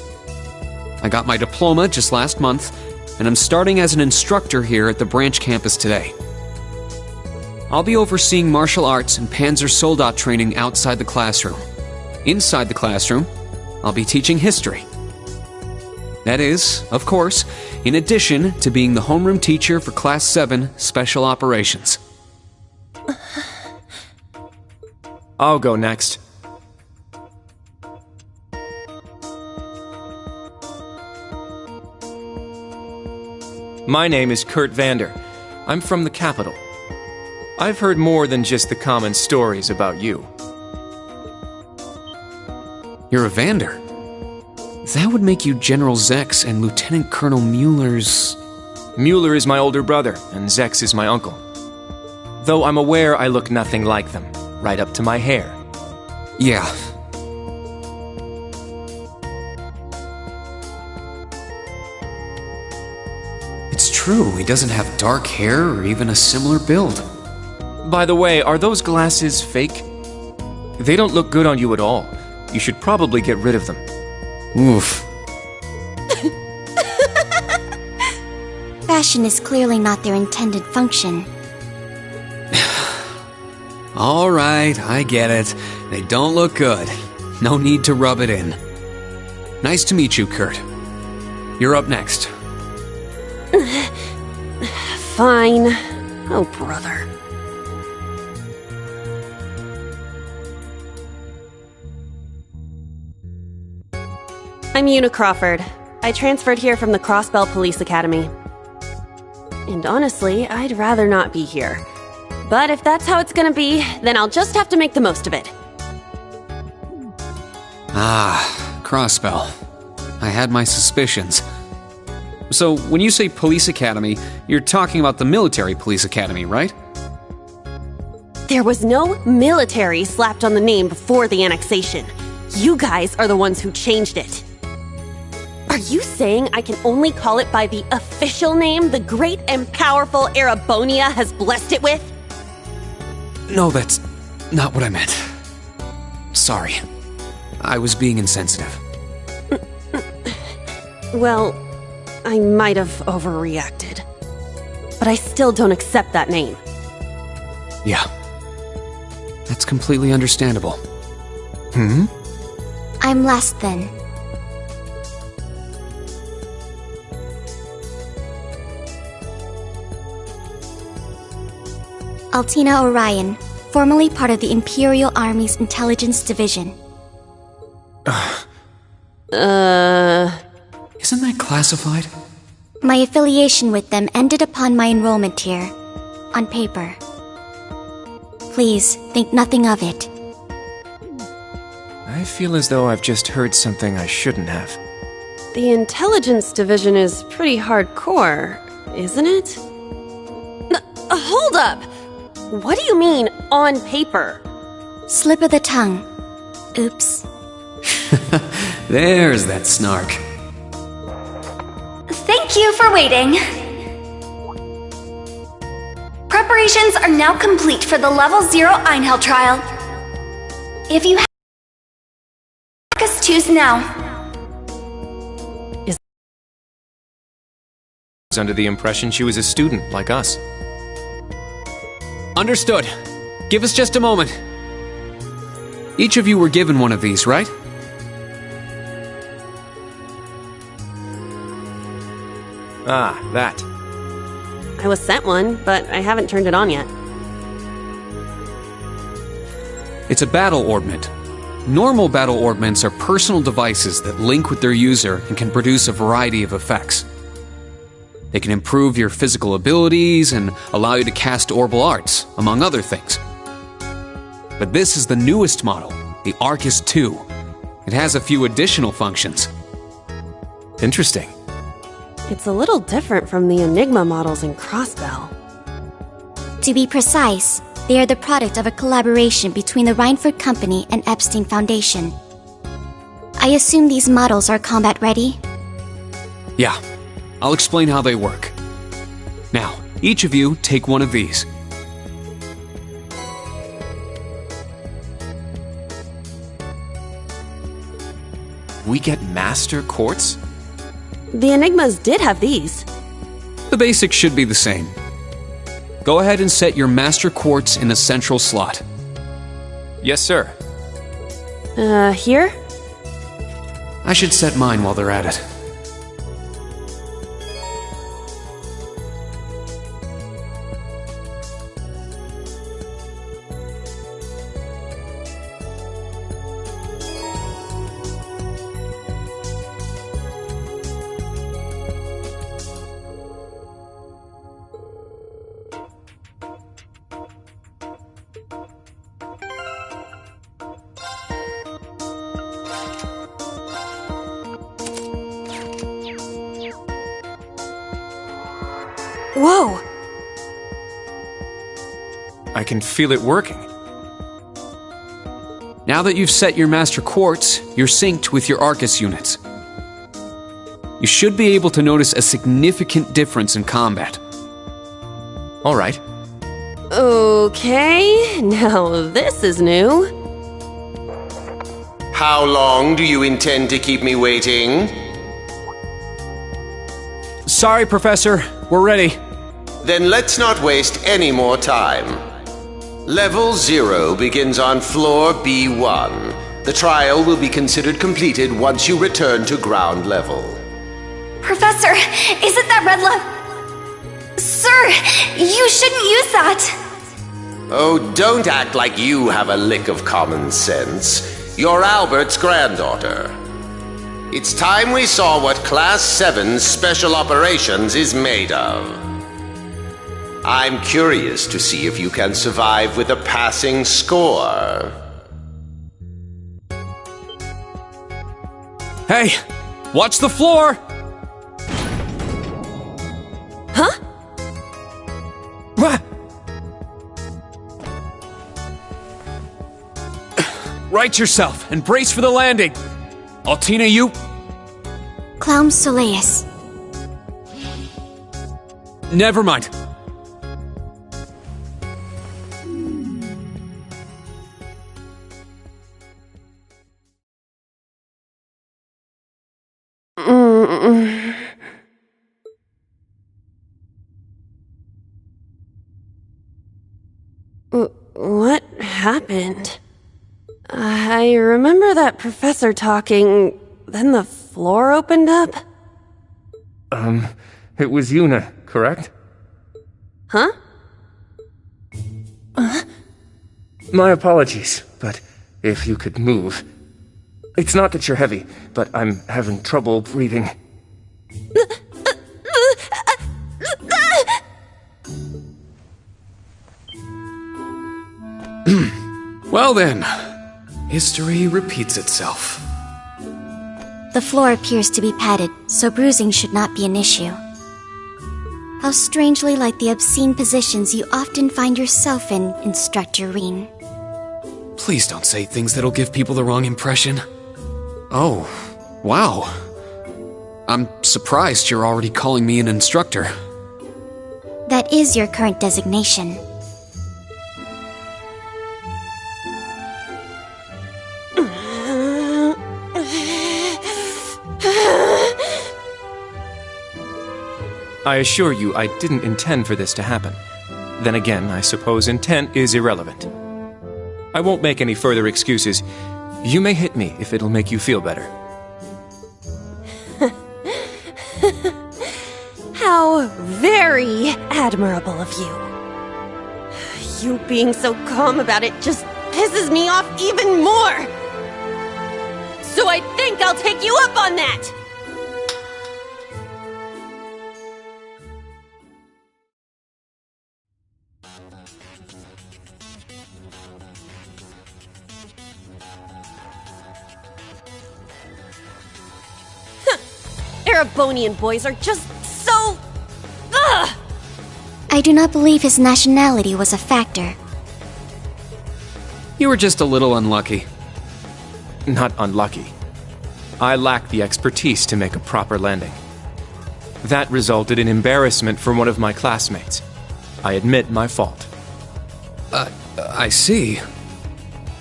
I got my diploma just last month, and I'm starting as an instructor here at the branch campus today. I'll be overseeing martial arts and Panzer Soldat training outside the classroom. Inside the classroom, I'll be teaching history. That is, of course, in addition to being the homeroom teacher for Class 7 Special Operations. I'll go next. My name is Kurt Vander. I'm from the capital. I've heard more than just the common stories about you. You're a Vander? That would make you General Zex and Lieutenant Colonel Mueller's... Mueller is my older brother, and Zex is my uncle. Though I'm aware I look nothing like them, right up to my hair. Yeah. It's true, he doesn't have dark hair or even a similar build. By the way, are those glasses fake? They don't look good on you at all. You should probably get rid of them. Oof. Fashion is clearly not their intended function. All right, I get it. They don't look good. No need to rub it in. Nice to meet you, Kurt. You're up next. Fine. Oh, brother. I'm Una Crawford. I transferred here from the Crossbell Police Academy. And honestly, I'd rather not be here. But if that's how it's gonna be, then I'll just have to make the most of it. Ah, Crossbell. I had my suspicions. So, when you say Police Academy, you're talking about the Military Police Academy, right? There was no military slapped on the name before the annexation. You guys are the ones who changed it. Are you saying I can only call it by the official name the great and powerful Erebonia has blessed it with? No, that's not what I meant. Sorry. I was being insensitive. Well, I might have overreacted. But I still don't accept that name. Yeah. That's completely understandable. Hmm? I'm last then. Altina Orion, formerly part of the Imperial Army's Intelligence Division. Isn't that classified? My affiliation with them ended upon my enrollment here, on paper. Please, think nothing of it. I feel as though I've just heard something I shouldn't have. The Intelligence Division is pretty hardcore, isn't it? Hold up! What do you mean, on paper? Slip of the tongue. Oops. There's that snark. Thank you for waiting. Preparations are now complete for the Level 0 Einhell trial. If you have choose now. Was under the impression she was a student like us. Understood. Give us just a moment. Each of you were given one of these, right? Ah, that. I was sent one, but I haven't turned it on yet. It's a battle orbment. Normal battle orbments are personal devices that link with their user and can produce a variety of effects. They can improve your physical abilities and allow you to cast orbal arts, among other things. But this is the newest model, the Arcus II. It has a few additional functions. Interesting. It's a little different from the Enigma models in Crossbell. To be precise, they are the product of a collaboration between the Reinford Company and Epstein Foundation. I assume these models are combat ready? Yeah, I'll explain how they work. Now, each of you take one of these. We get Master Quartz? The Enigmas did have these. The basics should be the same. Go ahead and set your Master Quartz in a central slot. Yes, sir. Here? I should set mine while they're at it. Whoa! I can feel it working. Now that you've set your Master Quartz, you're synced with your Arcus units. You should be able to notice a significant difference in combat. All right. Okay, now this is new. How long do you intend to keep me waiting? Sorry, Professor. We're ready. Then let's not waste any more time. Level 0 begins on floor B1. The trial will be considered completed once you return to ground level. Professor, is it that red love? Sir, you shouldn't use that. Oh, don't act like you have a lick of common sense. You're Albert's granddaughter. It's time we saw what Class 7's Special Operations is made of. I'm curious to see if you can survive with a passing score. Hey, watch the floor! Huh? What? Right yourself and brace for the landing. Altina, you... Clown Soleus. Never mind. What happened? I remember that professor talking, then the floor opened up? It was Yuna, correct? Huh? My apologies, but if you could move. It's not that you're heavy, but I'm having trouble breathing. Well then, history repeats itself. The floor appears to be padded, so bruising should not be an issue. How strangely like the obscene positions you often find yourself in, Instructor Reen. Please don't say things that'll give people the wrong impression. Oh, wow. I'm surprised you're already calling me an instructor. That is your current designation. I assure you, I didn't intend for this to happen. Then again, I suppose intent is irrelevant. I won't make any further excuses. You may hit me if it'll make you feel better. How very admirable of you. You being so calm about it just pisses me off even more. So I think I'll take you up on that. Erebonian boys are just so... Ugh! I do not believe his nationality was a factor. You were just a little unlucky. Not unlucky. I lacked the expertise to make a proper landing. That resulted in embarrassment from one of my classmates. I admit my fault. I see.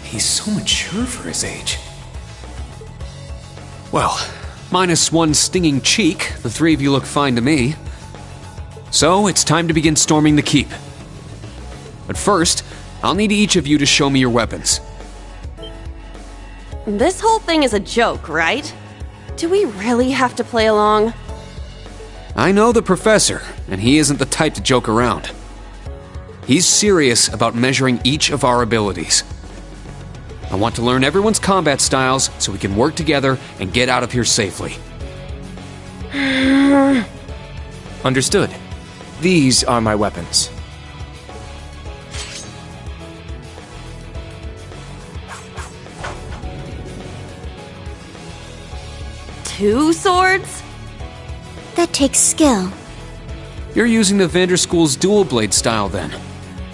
He's so mature for his age. Well, minus one stinging cheek, the three of you look fine to me. So, it's time to begin storming the keep. But first, I'll need each of you to show me your weapons. This whole thing is a joke, right? Do we really have to play along? I know the professor, and he isn't the type to joke around. He's serious about measuring each of our abilities. I want to learn everyone's combat styles so we can work together and get out of here safely. Understood. These are my weapons. Two swords? That takes skill. You're using the Vanderschool's dual blade style then.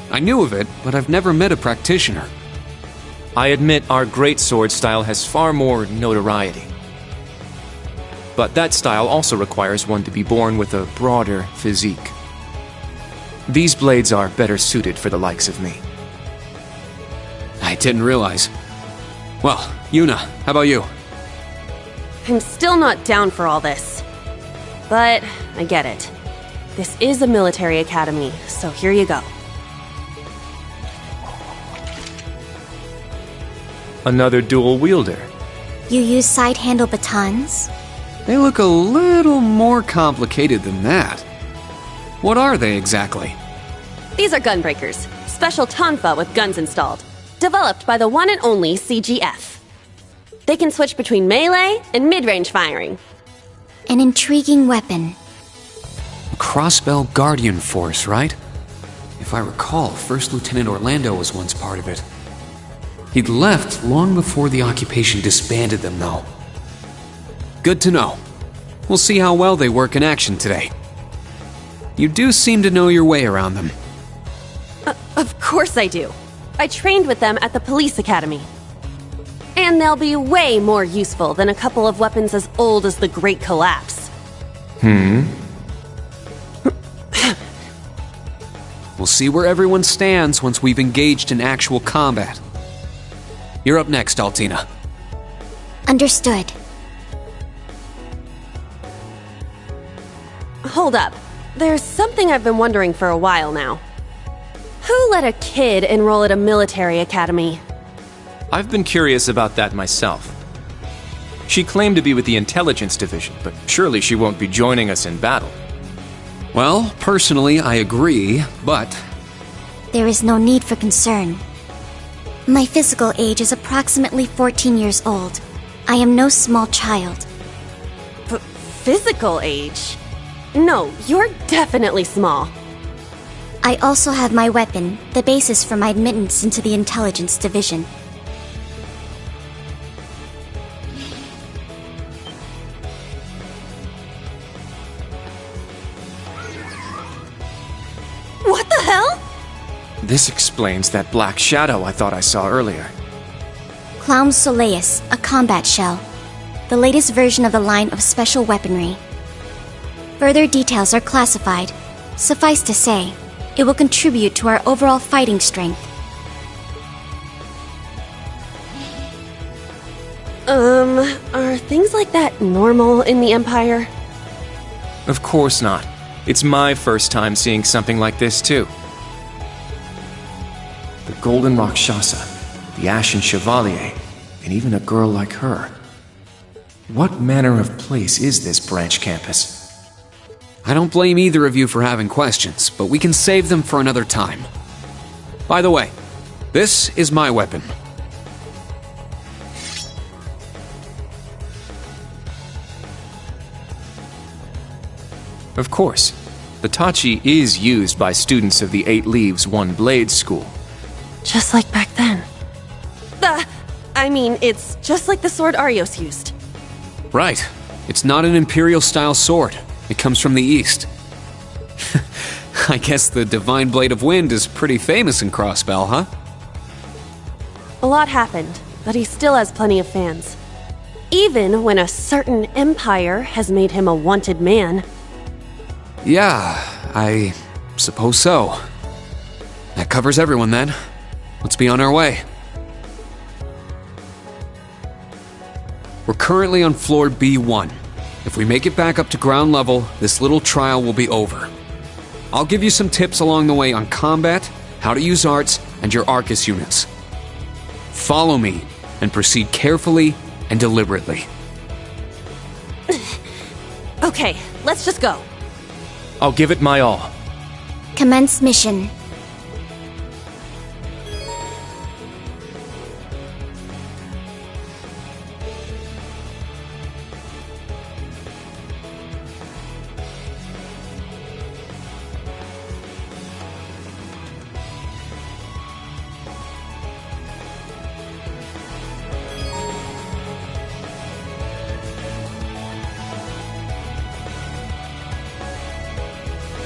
I knew of it, but I've never met a practitioner. I admit our great sword style has far more notoriety. But that style also requires one to be born with a broader physique. These blades are better suited for the likes of me. I didn't realize. Well, Yuna, how about you? I'm still not down for all this. But I get it. This is a military academy, so here you go. Another dual wielder. You use side-handle batons? They look a little more complicated than that. What are they exactly? These are gunbreakers, special tonfa with guns installed, developed by the one and only CGF. They can switch between melee and mid-range firing. An intriguing weapon. A Crossbell Guardian Force, right? If I recall, First Lieutenant Orlando was once part of it. He'd left long before the occupation disbanded them, though. Good to know. We'll see how well they work in action today. You do seem to know your way around them. Of course I do. I trained with them at the police academy. And they'll be way more useful than a couple of weapons as old as the Great Collapse. We'll see where everyone stands once we've engaged in actual combat. You're up next, Altina. Understood. Hold up. There's something I've been wondering for a while now. Who let a kid enroll at a military academy? I've been curious about that myself. She claimed to be with the intelligence division, but surely she won't be joining us in battle. Well, personally, I agree, but... There is no need for concern. My physical age is approximately 14 years old. I am no small child. Physical age? No, you're definitely small. I also have my weapon, the basis for my admittance into the intelligence division. What the hell? This explains that black shadow I thought I saw earlier. Clown Soleus, a combat shell. the latest version of the line of special weaponry. Further details are classified. Suffice to say, it will contribute to our overall fighting strength. Are things like that normal in the Empire? Of course not. It's my first time seeing something like this, too. The Golden Rakshasa, the Ashen Chevalier, and even a girl like her. What manner of place is this branch campus? I don't blame either of you for having questions, but we can save them for another time. By the way, this is my weapon. Of course, the Tachi is used by students of the 8 Leaves, 1 Blade school. Just like back then. It's just like the sword Arios used. Right. It's not an Imperial-style sword. It comes from the East. I guess the Divine Blade of Wind is pretty famous in Crossbell, huh? A lot happened, but he still has plenty of fans. Even when a certain empire has made him a wanted man. Yeah, I suppose so. That covers everyone then. Let's be on our way. We're currently on floor B1. If we make it back up to ground level, this little trial will be over. I'll give you some tips along the way on combat, how to use arts, and your Arcus units. Follow me, and proceed carefully and deliberately. Okay, let's just go. I'll give it my all. Commence mission.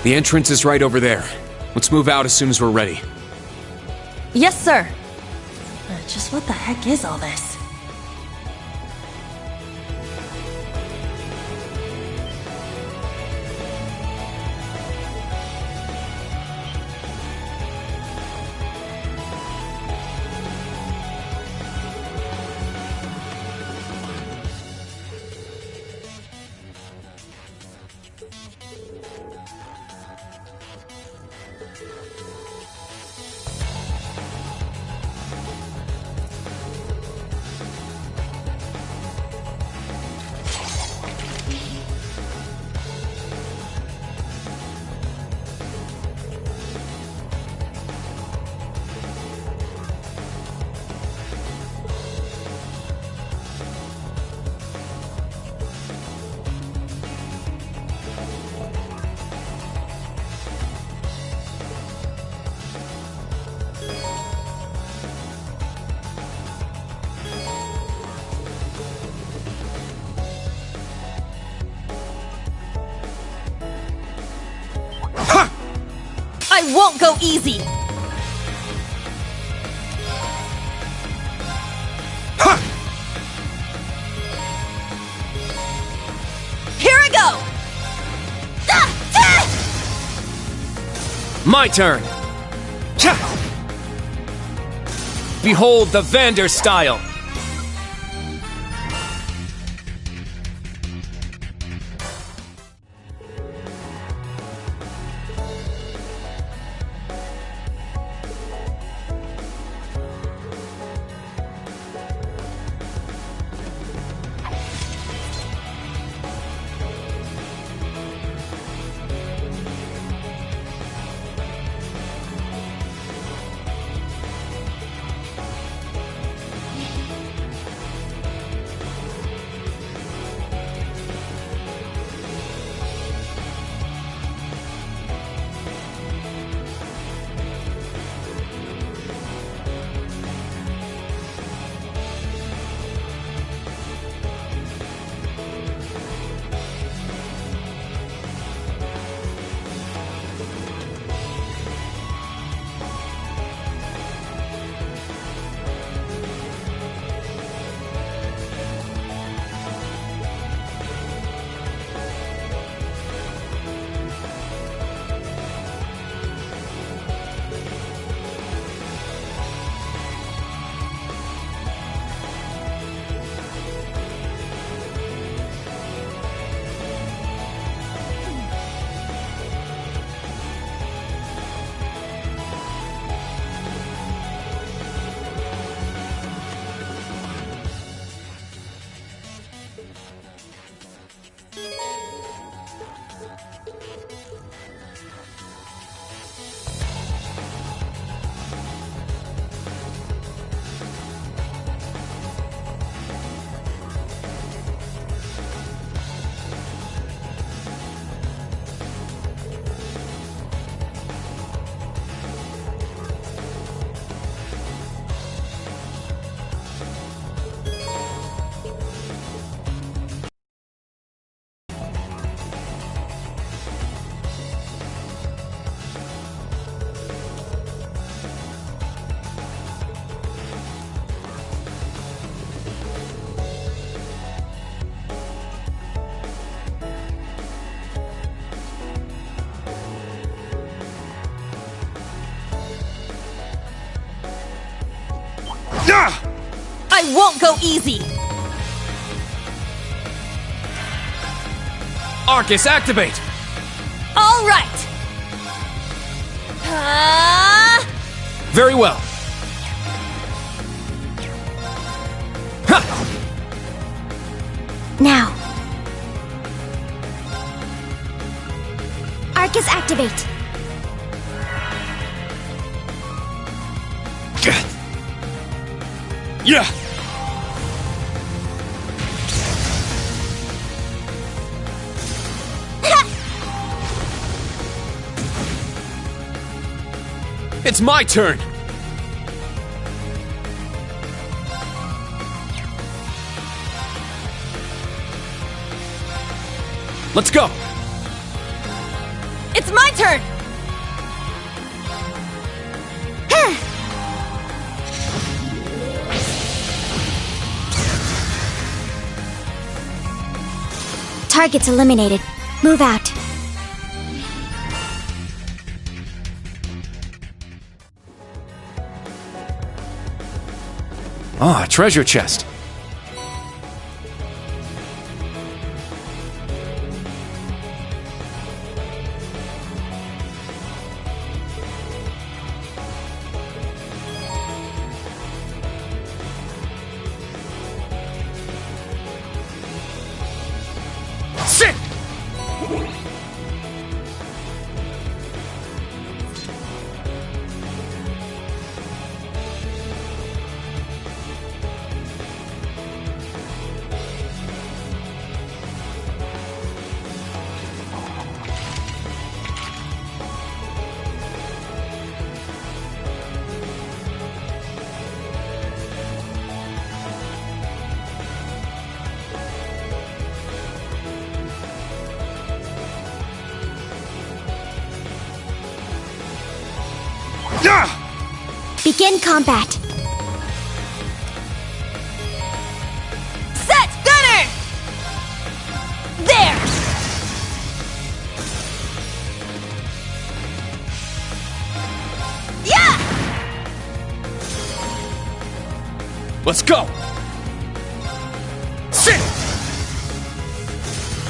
The entrance is right over there. Let's move out as soon as we're ready. Yes, sir. Just what the heck is all this? I won't go easy! Here I go! My turn! Behold the Vander style! I won't go easy! Arcus, activate! All right! Very well. Now. Arcus, activate. Yeah! It's my turn! Let's go! It's my turn! Target's eliminated. Move out. Ah, treasure chest. Sit! Begin combat. Set! Gunner! There! Yeah! Let's go! Sit!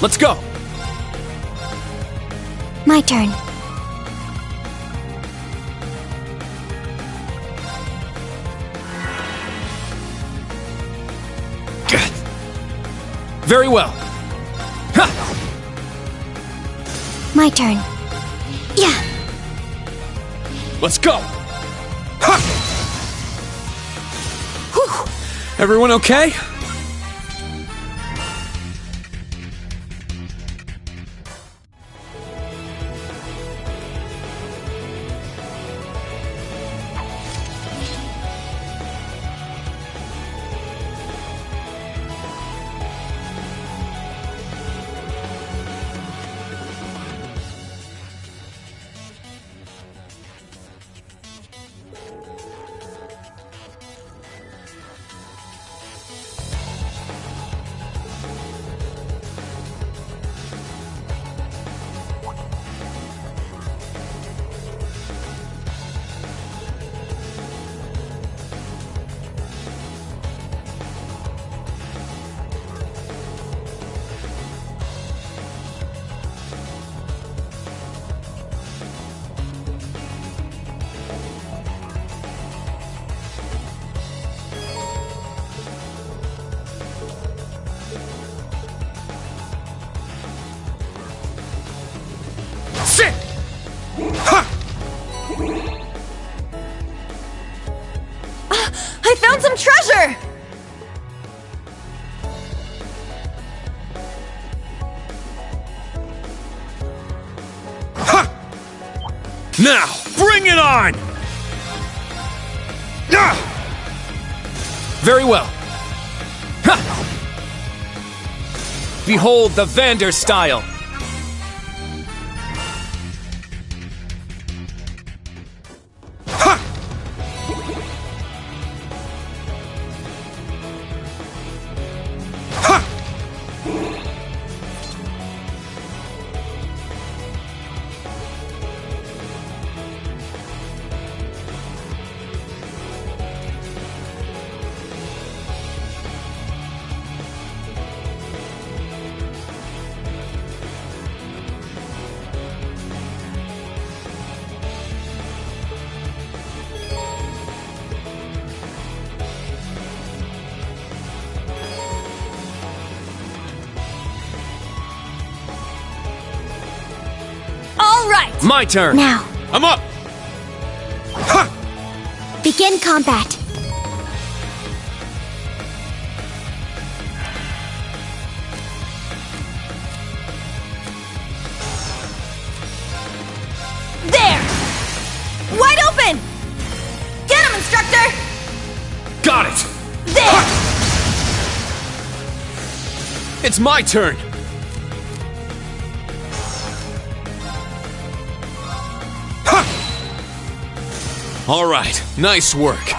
Let's go! My turn. Very well. Ha! My turn. Yeah. Let's go. Ha! Whew. Everyone okay? Sit! Ha! I found some treasure! Ha! Now, bring it on! Ah! Very well. Ha! Behold the Vander style. My turn. Now, I'm up. begin combat. There! Wide open! Get him, instructor! Got it. There! It's my turn. All right, nice work.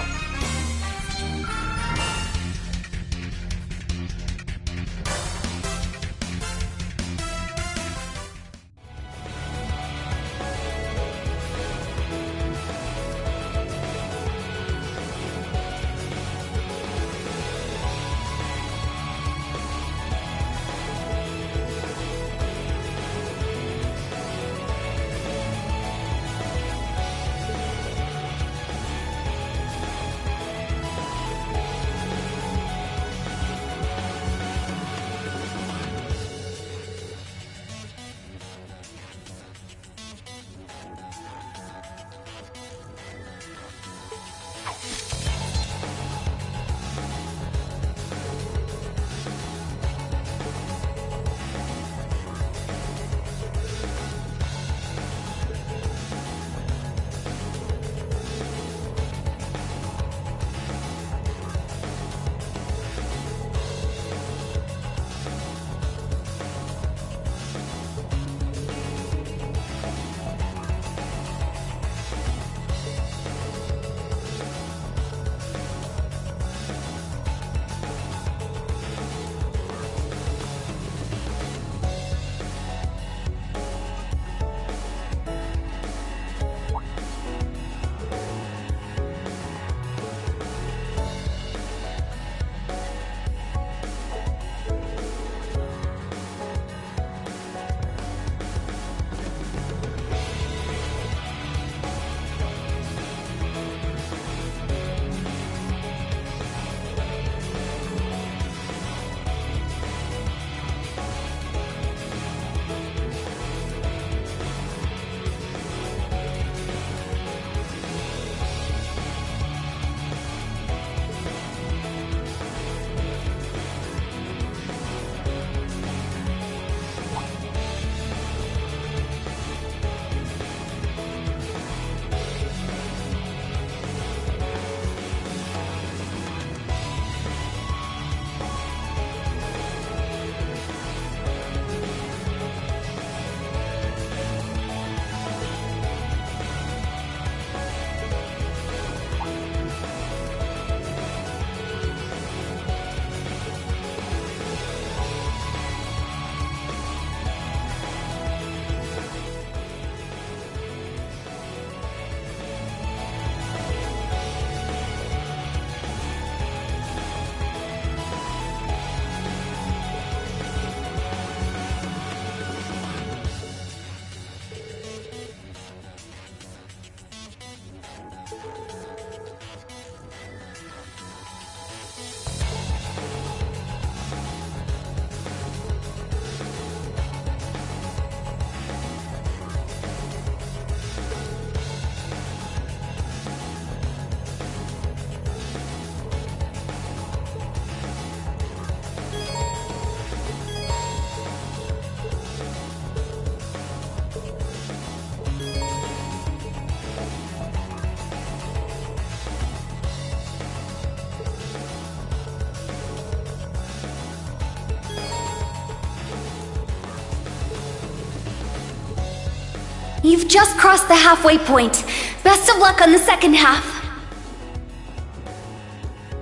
You've just crossed the halfway point. Best of luck on the second half.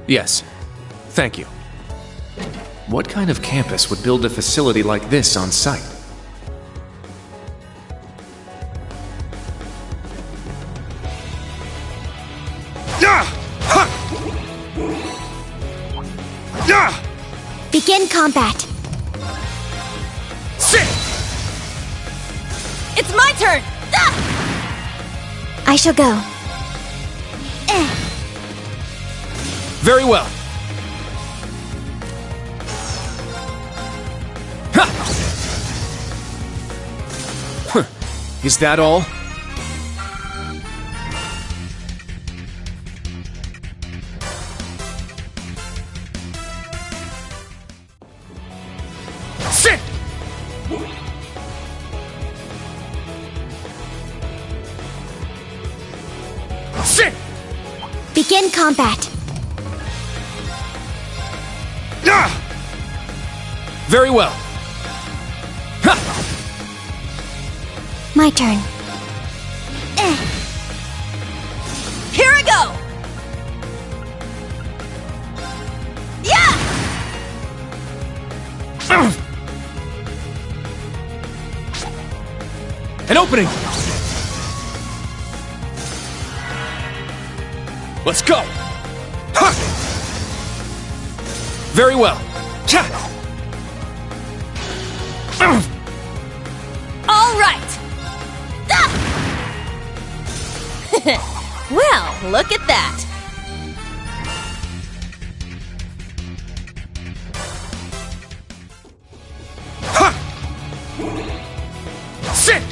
Yes. Thank you. What kind of campus would build a facility like this on site? Begin combat. Sit! It's my turn! I shall go. Very well. Is that all? Sit! Sit! Begin combat. Very well. My turn. Here I go! Yeah! An opening! Let's go! Ha! Very well. All right! Well, look at that. Sit!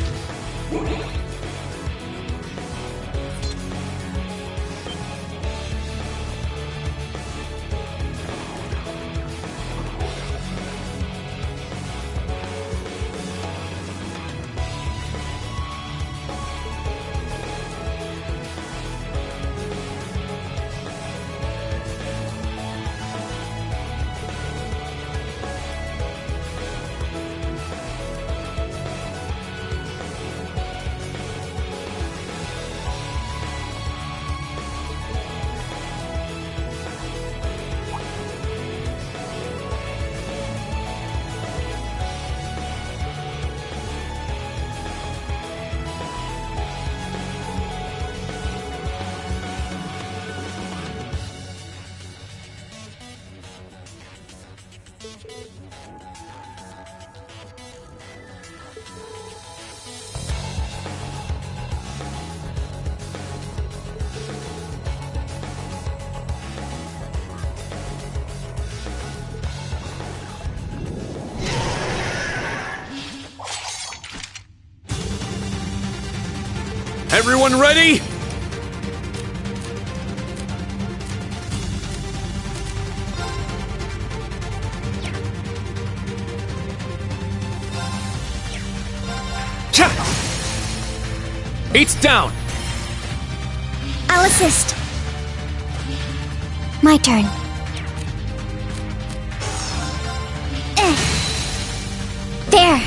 Everyone ready? Eight's down. I'll assist. My turn. There.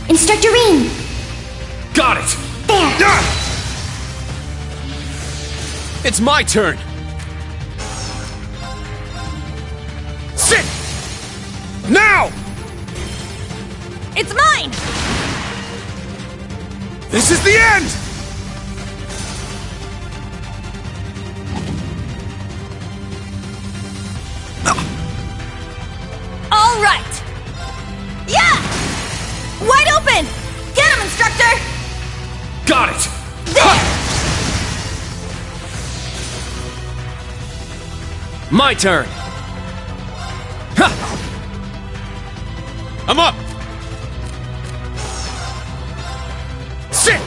Instructor Rean. Got it. There. It's my turn. Sit! Now! It's mine! This is the end! All right! Yeah! Wide open! Get him, instructor! Got it! There! My turn! Ha! I'm up! Sit!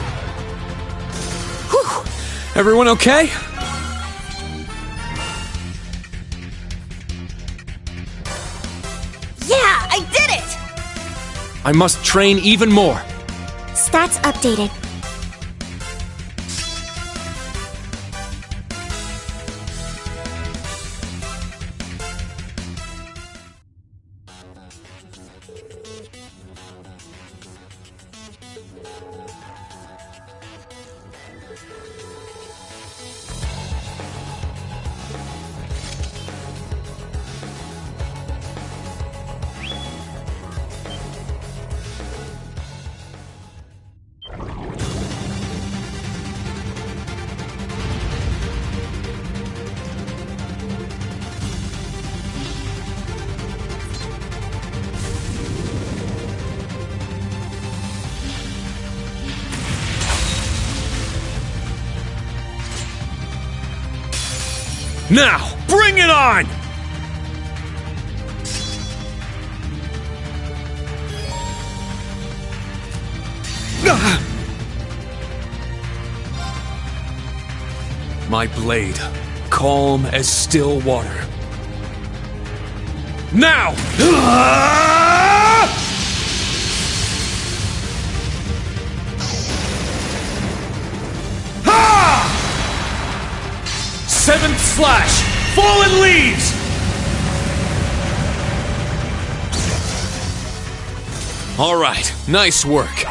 Whew. Everyone okay? Yeah, I did it! I must train even more. Stats updated. Now, bring it on! My blade, calm as still water. Now! Seventh slash! Fallen leaves! All right, nice work.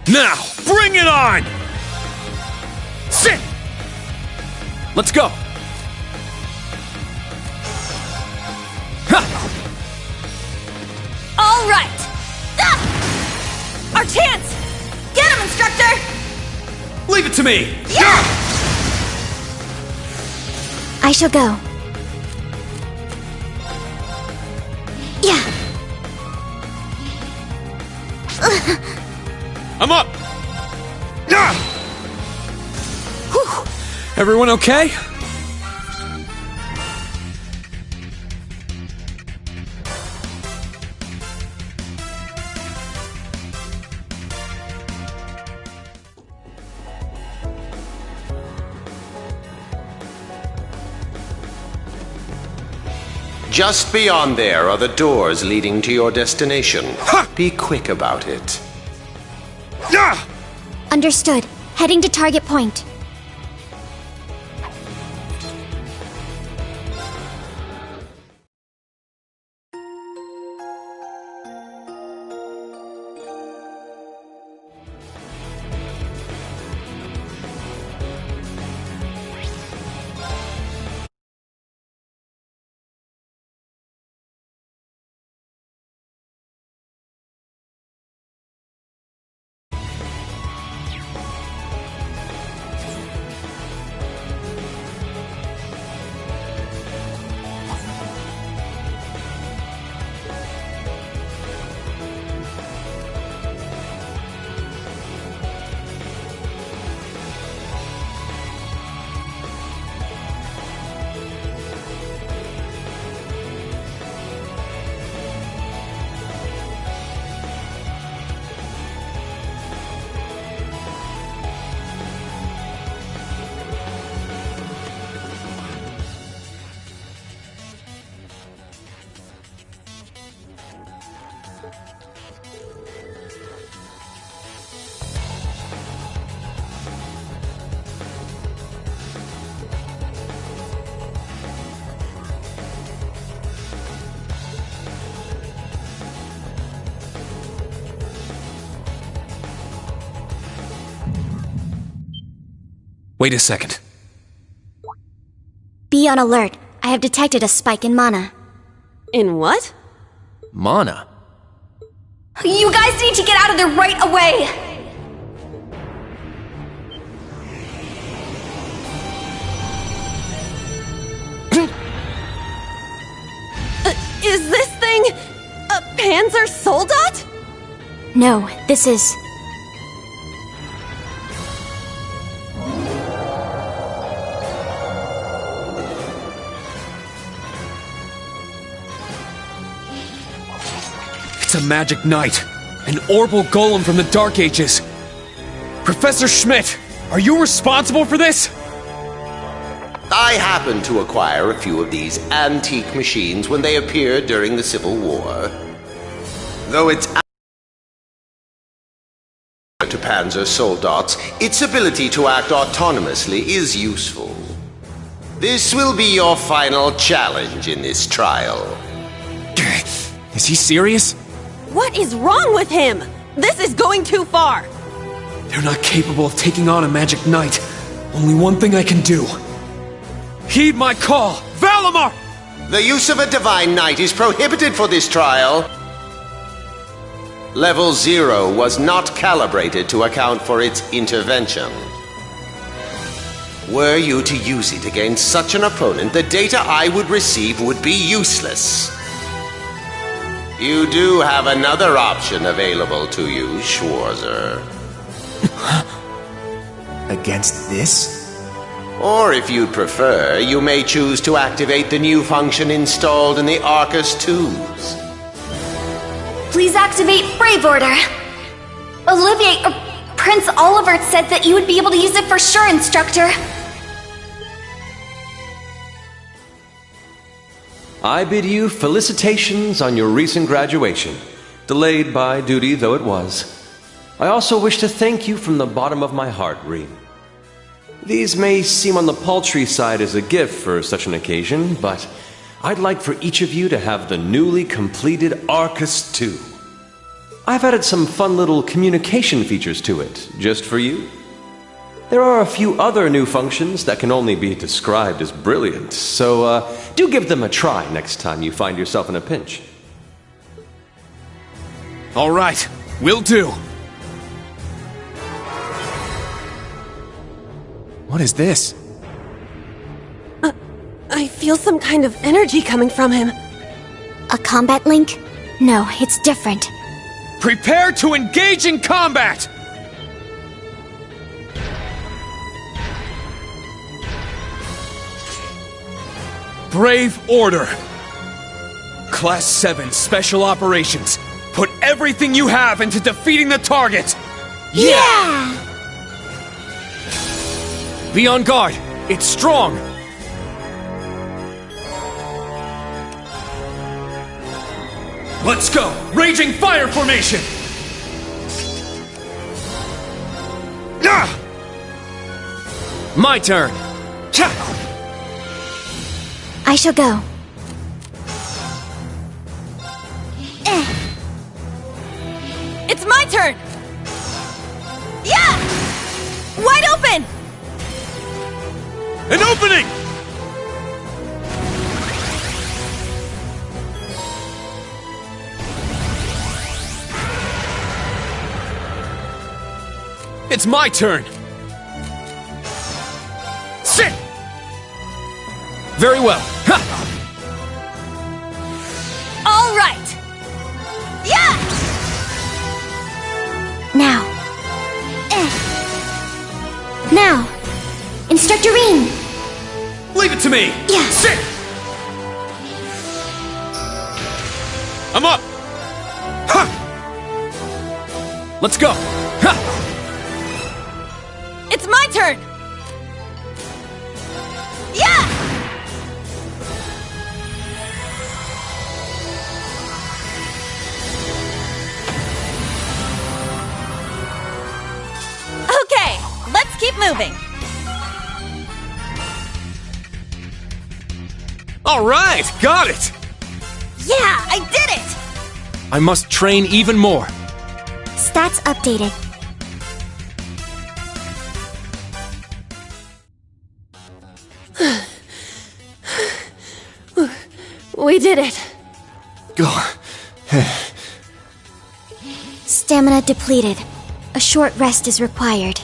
Now, bring it on! Sit! Let's go! All right! Ah! Our chance! Get him, instructor! Leave it to me! Yeah! I shall go. Yeah. I'm up! Everyone okay? Just beyond there are the doors leading to your destination. Be quick about it. Understood. Heading to target point. Wait a second. Be on alert. I have detected a spike in mana. In what? Mana? You guys need to get out of there right away! Is this thing a Panzer Soldat? No, this is... It's a magic knight. An Orbal Golem from the Dark Ages. Professor Schmidt, are you responsible for this? I happened to acquire a few of these antique machines when they appeared during the Civil War. Though it's to Panzer Soldats, its ability to act autonomously is useful. This will be your final challenge in this trial. Is he serious? What is wrong with him? This is going too far! They're not capable of taking on a magic knight. Only one thing I can do. Heed my call! Valimar! The use of a Divine Knight is prohibited for this trial. Level 0 was not calibrated to account for its intervention. Were you to use it against such an opponent, the data I would receive would be useless. You do have another option available to you, Schwarzer. Against this? Or if you'd prefer, you may choose to activate the new function installed in the Arcus tubes. Please activate Brave Order. Olivier, Prince Oliver said that you would be able to use it for sure, Instructor. I bid you felicitations on your recent graduation, delayed by duty though it was. I also wish to thank you from the bottom of my heart, Rean. These may seem on the paltry side as a gift for such an occasion, but I'd like for each of you to have the newly completed Arcus 2. I've added some fun little communication features to it, just for you. There are a few other new functions that can only be described as brilliant, so do give them a try next time you find yourself in a pinch. All right, will do. What is this? I feel some kind of energy coming from him. A combat link? No, it's different. Prepare to engage in combat! Brave Order. Class 7 Special Operations. Put everything you have into defeating the target! Yeah! Be on guard! It's strong! Let's go! Raging Fire Formation! Ah! My turn! I shall go. It's my turn! Yeah! Wide open! An opening! It's my turn! Sit! Very well. Ha! All right! Yeah! Now. Now. Instructor Rean! Leave it to me! Yeah. Sit! I'm up! Ha! Let's go! Ha! It's my turn! Yeah! Okay, let's keep moving. All right, got it! Yeah, I did it! I must train even more. Stats updated. We did it! Go. Stamina depleted. A short rest is required.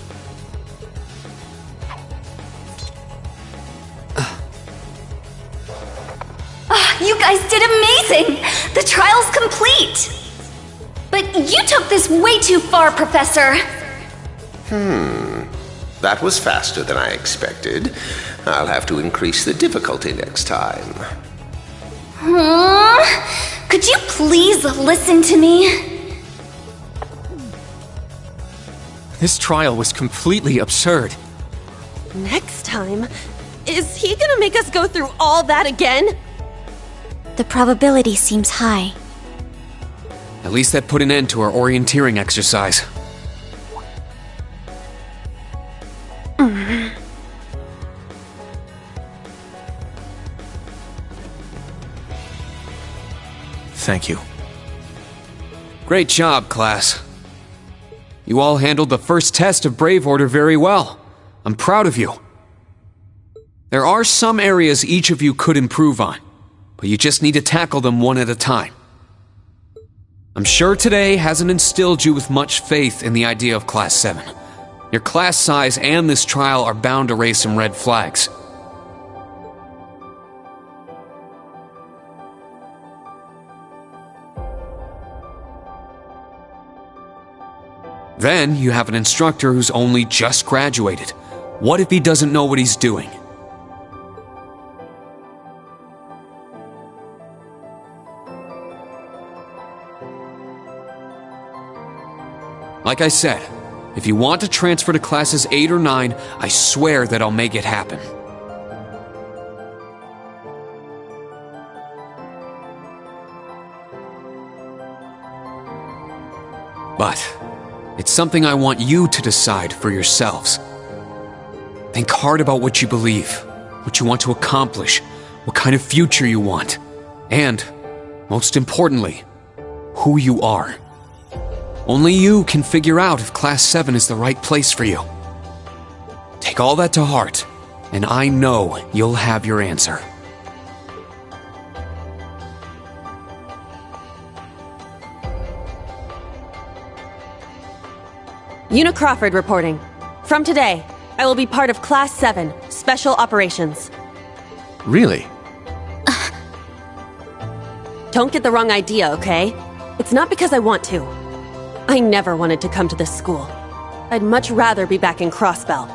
You guys did amazing! The trial's complete! But you took this way too far, Professor! That was faster than I expected. I'll have to increase the difficulty next time. Could you please listen to me? This trial was completely absurd. Next time? Is he gonna make us go through all that again? The probability seems high. At least that put an end to our orienteering exercise. Thank you. Great job, class. You all handled the first test of Brave Order very well. I'm proud of you. There are some areas each of you could improve on, but you just need to tackle them one at a time. I'm sure today hasn't instilled you with much faith in the idea of Class 7. Your class size and this trial are bound to raise some red flags. Then you have an instructor who's only just graduated. What if he doesn't know what he's doing? Like I said, if you want to transfer to classes 8 or 9, I swear that I'll make it happen. But it's something I want you to decide for yourselves. Think hard about what you believe, what you want to accomplish, what kind of future you want, and, most importantly, who you are. Only you can figure out if Class 7 is the right place for you. Take all that to heart, and I know you'll have your answer. Una Crawford reporting. From today, I will be part of Class 7, Special Operations. Really? Don't get the wrong idea, okay? It's not because I want to. I never wanted to come to this school. I'd much rather be back in Crossbell.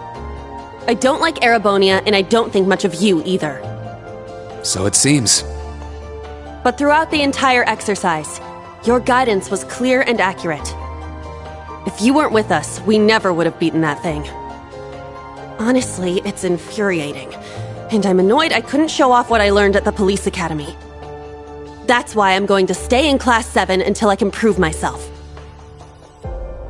I don't like Erebonia, and I don't think much of you either. So it seems. But throughout the entire exercise, your guidance was clear and accurate. If you weren't with us, we never would have beaten that thing. Honestly, it's infuriating. And I'm annoyed I couldn't show off what I learned at the police academy. That's why I'm going to stay in Class 7 until I can prove myself.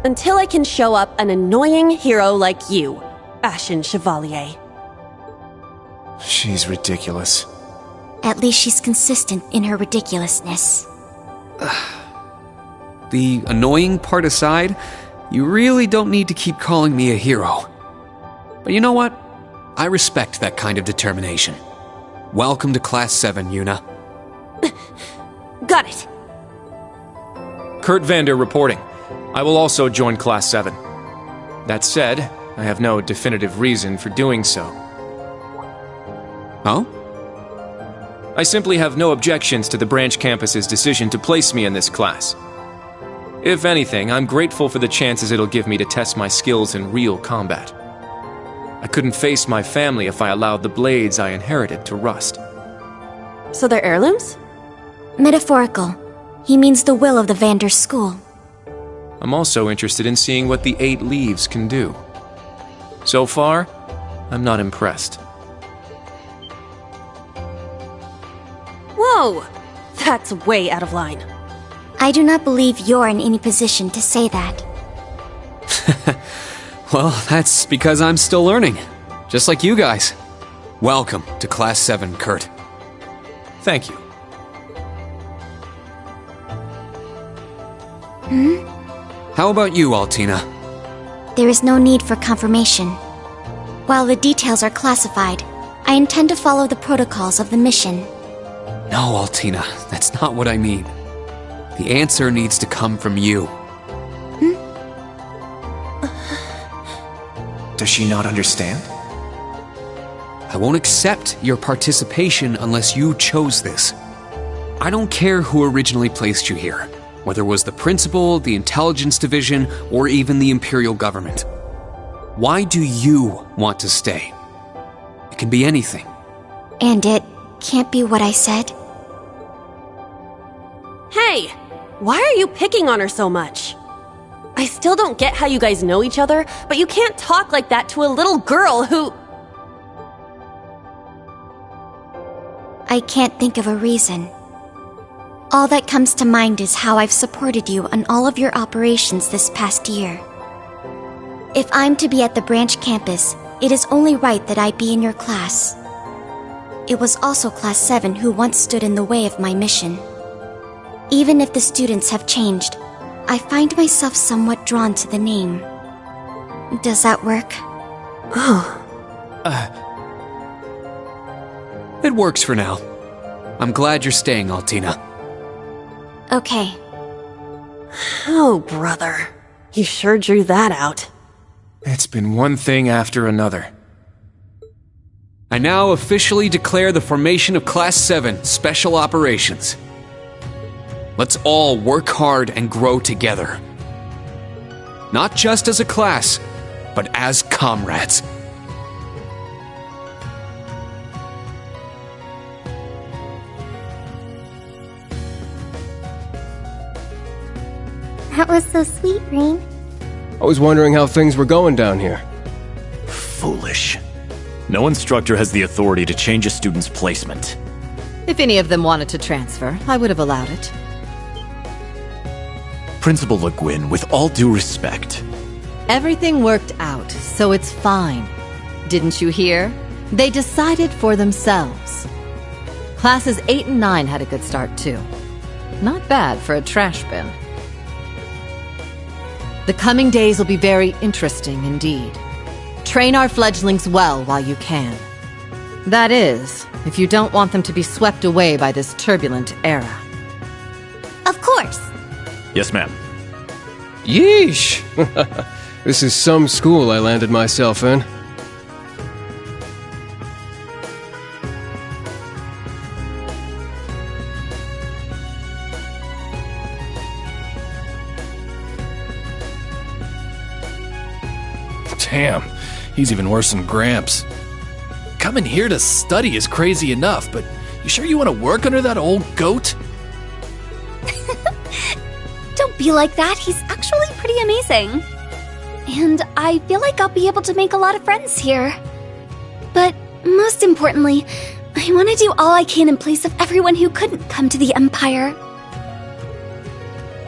Until I can show up an annoying hero like you, Ashen Chevalier. She's ridiculous. At least she's consistent in her ridiculousness. The annoying part aside, you really don't need to keep calling me a hero. But you know what? I respect that kind of determination. Welcome to Class 7, Una. Got it. Kurt Vander reporting. I will also join Class 7. That said, I have no definitive reason for doing so. Oh? I simply have no objections to the branch campus's decision to place me in this class. If anything, I'm grateful for the chances it'll give me to test my skills in real combat. I couldn't face my family if I allowed the blades I inherited to rust. So they're heirlooms? Metaphorical. He means the will of the Vander school. I'm also interested in seeing what the 8 leaves can do. So far, I'm not impressed. Whoa! That's way out of line. I do not believe you're in any position to say that. Well, that's because I'm still learning. Just like you guys. Welcome to Class 7, Kurt. Thank you. How about you, Altina? There is no need for confirmation. While the details are classified, I intend to follow the protocols of the mission. No, Altina, that's not what I mean. The answer needs to come from you. Does she not understand? I won't accept your participation unless you chose this. I don't care who originally placed you here, whether it was the principal, the intelligence division, or even the imperial government. Why do you want to stay? It can be anything. And it can't be what I said? Hey! Why are you picking on her so much? I still don't get how you guys know each other, but you can't talk like that to a little girl who... I can't think of a reason. All that comes to mind is how I've supported you on all of your operations this past year. If I'm to be at the branch campus, it is only right that I be in your class. It was also Class 7 who once stood in the way of my mission. Even if the students have changed, I find myself somewhat drawn to the name. Does that work? It works for now. I'm glad you're staying, Altina. Okay. Oh, brother. You sure drew that out. It's been one thing after another. I now officially declare the formation of Class 7 Special Operations. Let's all work hard and grow together. Not just as a class, but as comrades. That was so sweet, Rain. I was wondering how things were going down here. Foolish. No instructor has the authority to change a student's placement. If any of them wanted to transfer, I would have allowed it. Principal Le Guin, with all due respect. Everything worked out, so it's fine. Didn't you hear? They decided for themselves. Classes 8 and 9 had a good start, too. Not bad for a trash bin. The coming days will be very interesting indeed. Train our fledglings well while you can. That is, if you don't want them to be swept away by this turbulent era. Of course. Yes, ma'am. Yeesh! This is some school I landed myself in. Damn, he's even worse than Gramps. Coming here to study is crazy enough, but you sure you want to work under that old goat? Don't be like that. He's actually pretty amazing. And I feel like I'll be able to make a lot of friends here. But most importantly, I want to do all I can in place of everyone who couldn't come to the Empire.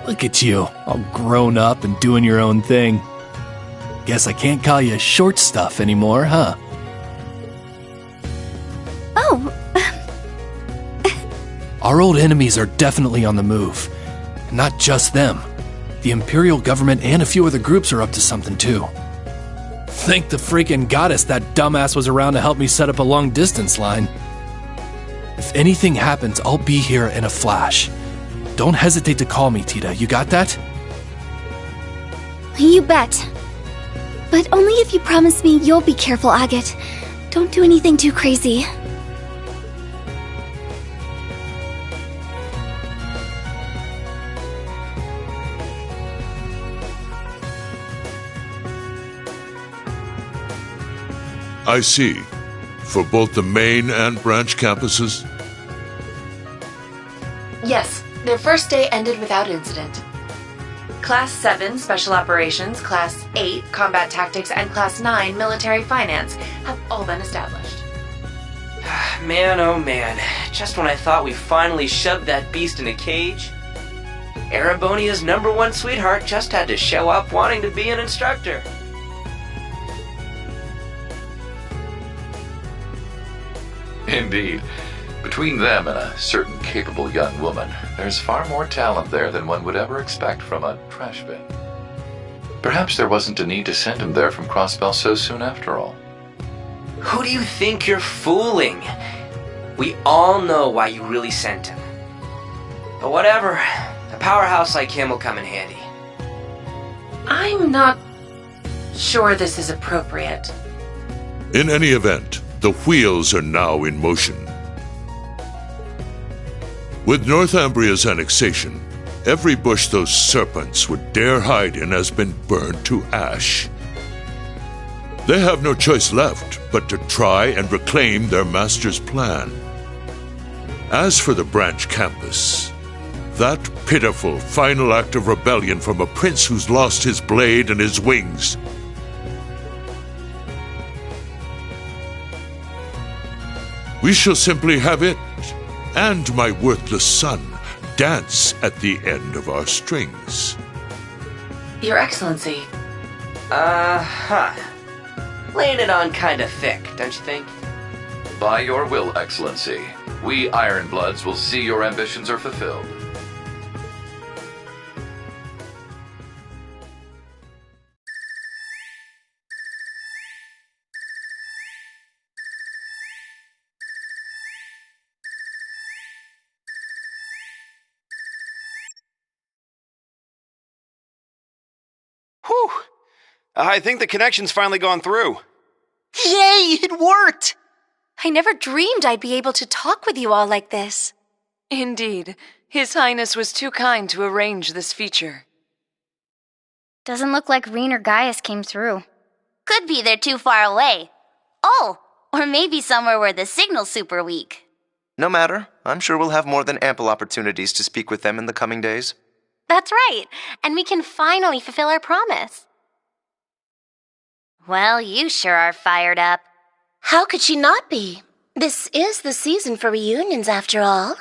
Look at you, all grown up and doing your own thing. Guess I can't call you short stuff anymore, huh? Oh. Our old enemies are definitely on the move. And not just them. The Imperial government and a few other groups are up to something too. Thank the freaking goddess that dumbass was around to help me set up a long-distance line. If anything happens, I'll be here in a flash. Don't hesitate to call me, Tita. You got that? You bet. But only if you promise me you'll be careful, Agate. Don't do anything too crazy. I see. For both the main and branch campuses? Yes, their first day ended without incident. Class 7 Special Operations, Class 8 Combat Tactics, and Class 9 Military Finance have all been established. Man, oh man. Just when I thought we finally shoved that beast in a cage, Erebonia's #1 sweetheart just had to show up wanting to be an instructor. Indeed. Between them and a certain capable young woman, there's far more talent there than one would ever expect from a trash bin. Perhaps there wasn't a need to send him there from Crossbell so soon after all. Who do you think you're fooling? We all know why you really sent him. But whatever, a powerhouse like him will come in handy. I'm not sure this is appropriate. In any event, the wheels are now in motion. With Northumbria's annexation, every bush those serpents would dare hide in has been burned to ash. They have no choice left but to try and reclaim their master's plan. As for the branch campus, that pitiful final act of rebellion from a prince who's lost his blade and his wings. We shall simply have it, and my worthless son, dance at the end of our strings. Your Excellency. Laying it on kinda thick, don't you think? By your will, Excellency, we Ironbloods will see your ambitions are fulfilled. Whew! I think the connection's finally gone through. Yay, it worked! I never dreamed I'd be able to talk with you all like this. Indeed, His Highness was too kind to arrange this feature. Doesn't look like Rean or Gaius came through. Could be they're too far away. Oh, or maybe somewhere where the signal's super weak. No matter. I'm sure we'll have more than ample opportunities to speak with them in the coming days. That's right, and we can finally fulfill our promise. Well, you sure are fired up. How could she not be? This is the season for reunions, after all.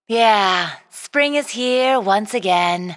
Yeah, spring is here once again.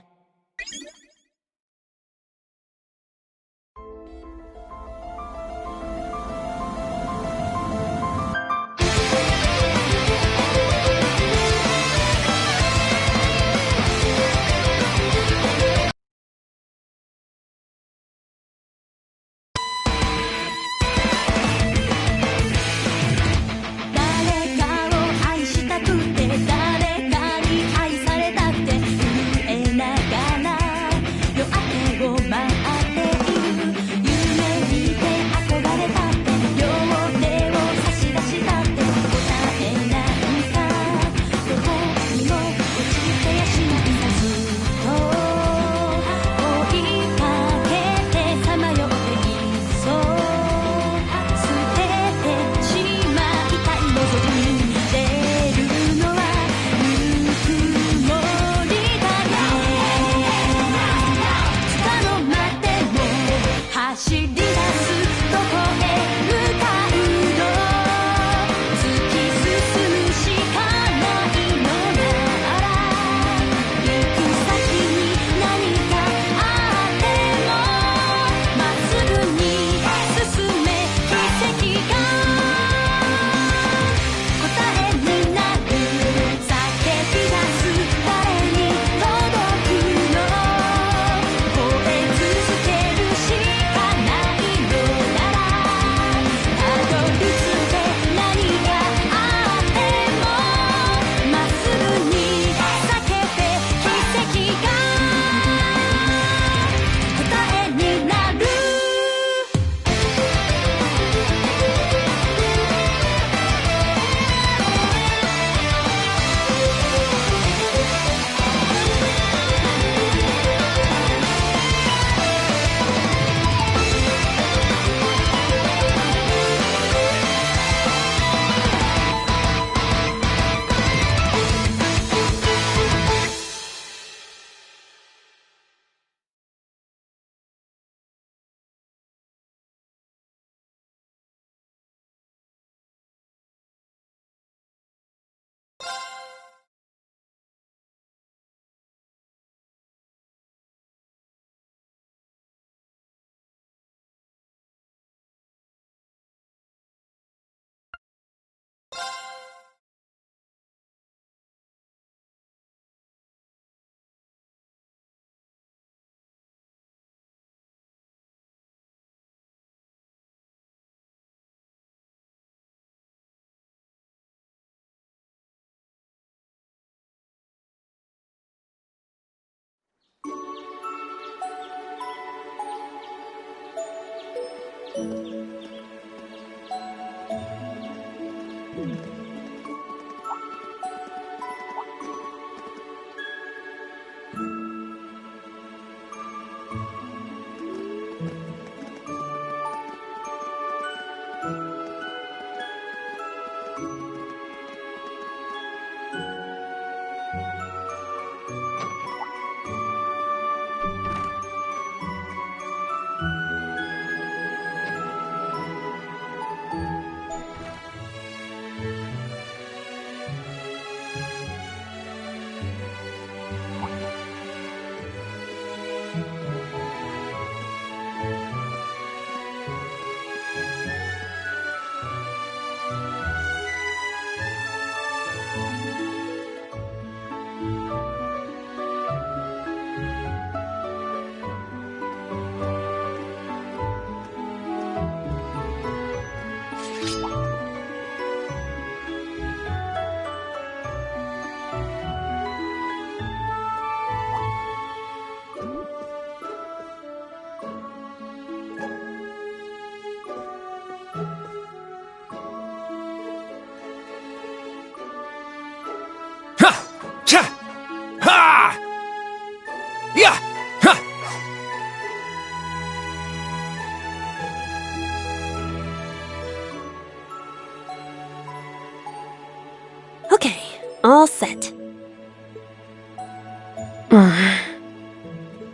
Okay, all set.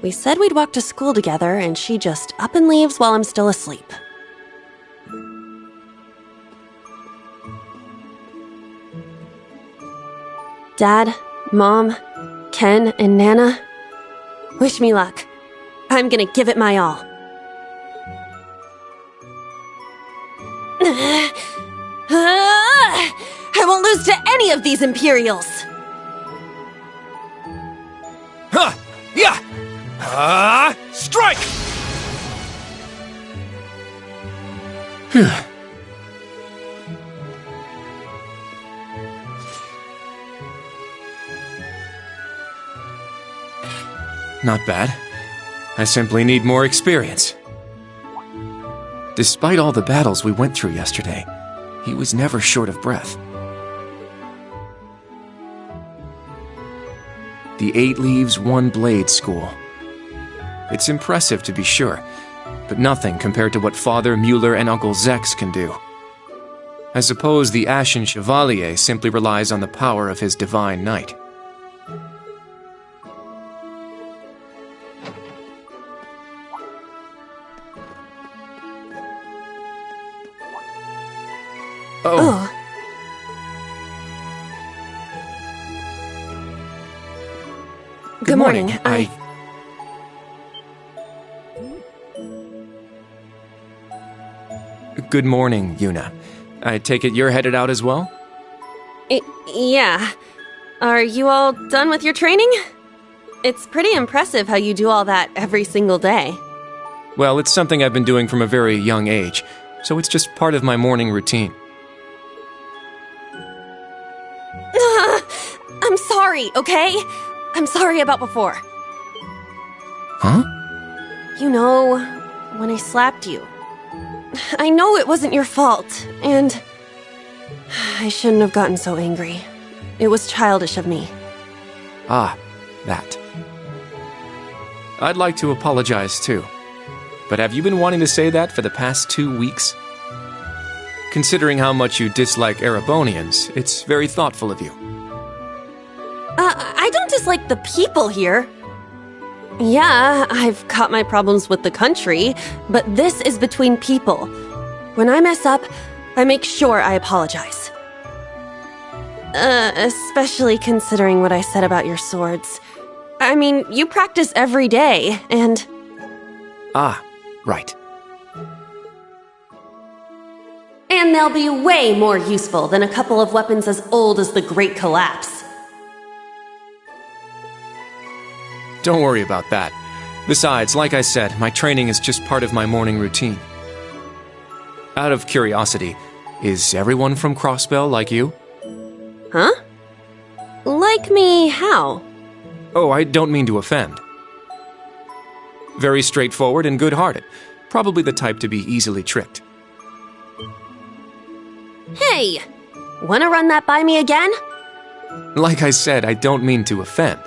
We said we'd walk to school together, and she just up and leaves while I'm still asleep. Dad, Mom, Ken, and Nana, wish me luck. I'm gonna give it my all. I won't lose to any of these Imperials! Huh! Yeah! Strike! Not bad. I simply need more experience. Despite all the battles we went through yesterday, he was never short of breath. The 8 Leaves, 1 Blade School. It's impressive to be sure, but nothing compared to what Father Mueller and Uncle Zex can do. I suppose the Ashen Chevalier simply relies on the power of his Divine Knight. Oh. Good morning. Good morning, Yuna. I take it you're headed out as well? Yeah. Are you all done with your training? It's pretty impressive how you do all that every single day. Well, it's something I've been doing from a very young age, so it's just part of my morning routine. I'm sorry, okay? I'm sorry about before. Huh? You know, when I slapped you. I know it wasn't your fault, and I shouldn't have gotten so angry. It was childish of me. Ah, that. I'd like to apologize too. But have you been wanting to say that for the past 2 weeks? Considering how much you dislike Erebonians, it's very thoughtful of you. I don't dislike the people here. Yeah, I've got my problems with the country, but this is between people. When I mess up, I make sure I apologize. Especially considering what I said about your swords. I mean, you practice every day, and... Ah, right. And they'll be way more useful than a couple of weapons as old as the Great Collapse. Don't worry about that. Besides, like I said, my training is just part of my morning routine. Out of curiosity, is everyone from Crossbell like you? Huh? Like me how? Oh, I don't mean to offend. Very straightforward and good-hearted. Probably the type to be easily tricked. Hey! Wanna run that by me again? Like I said, I don't mean to offend.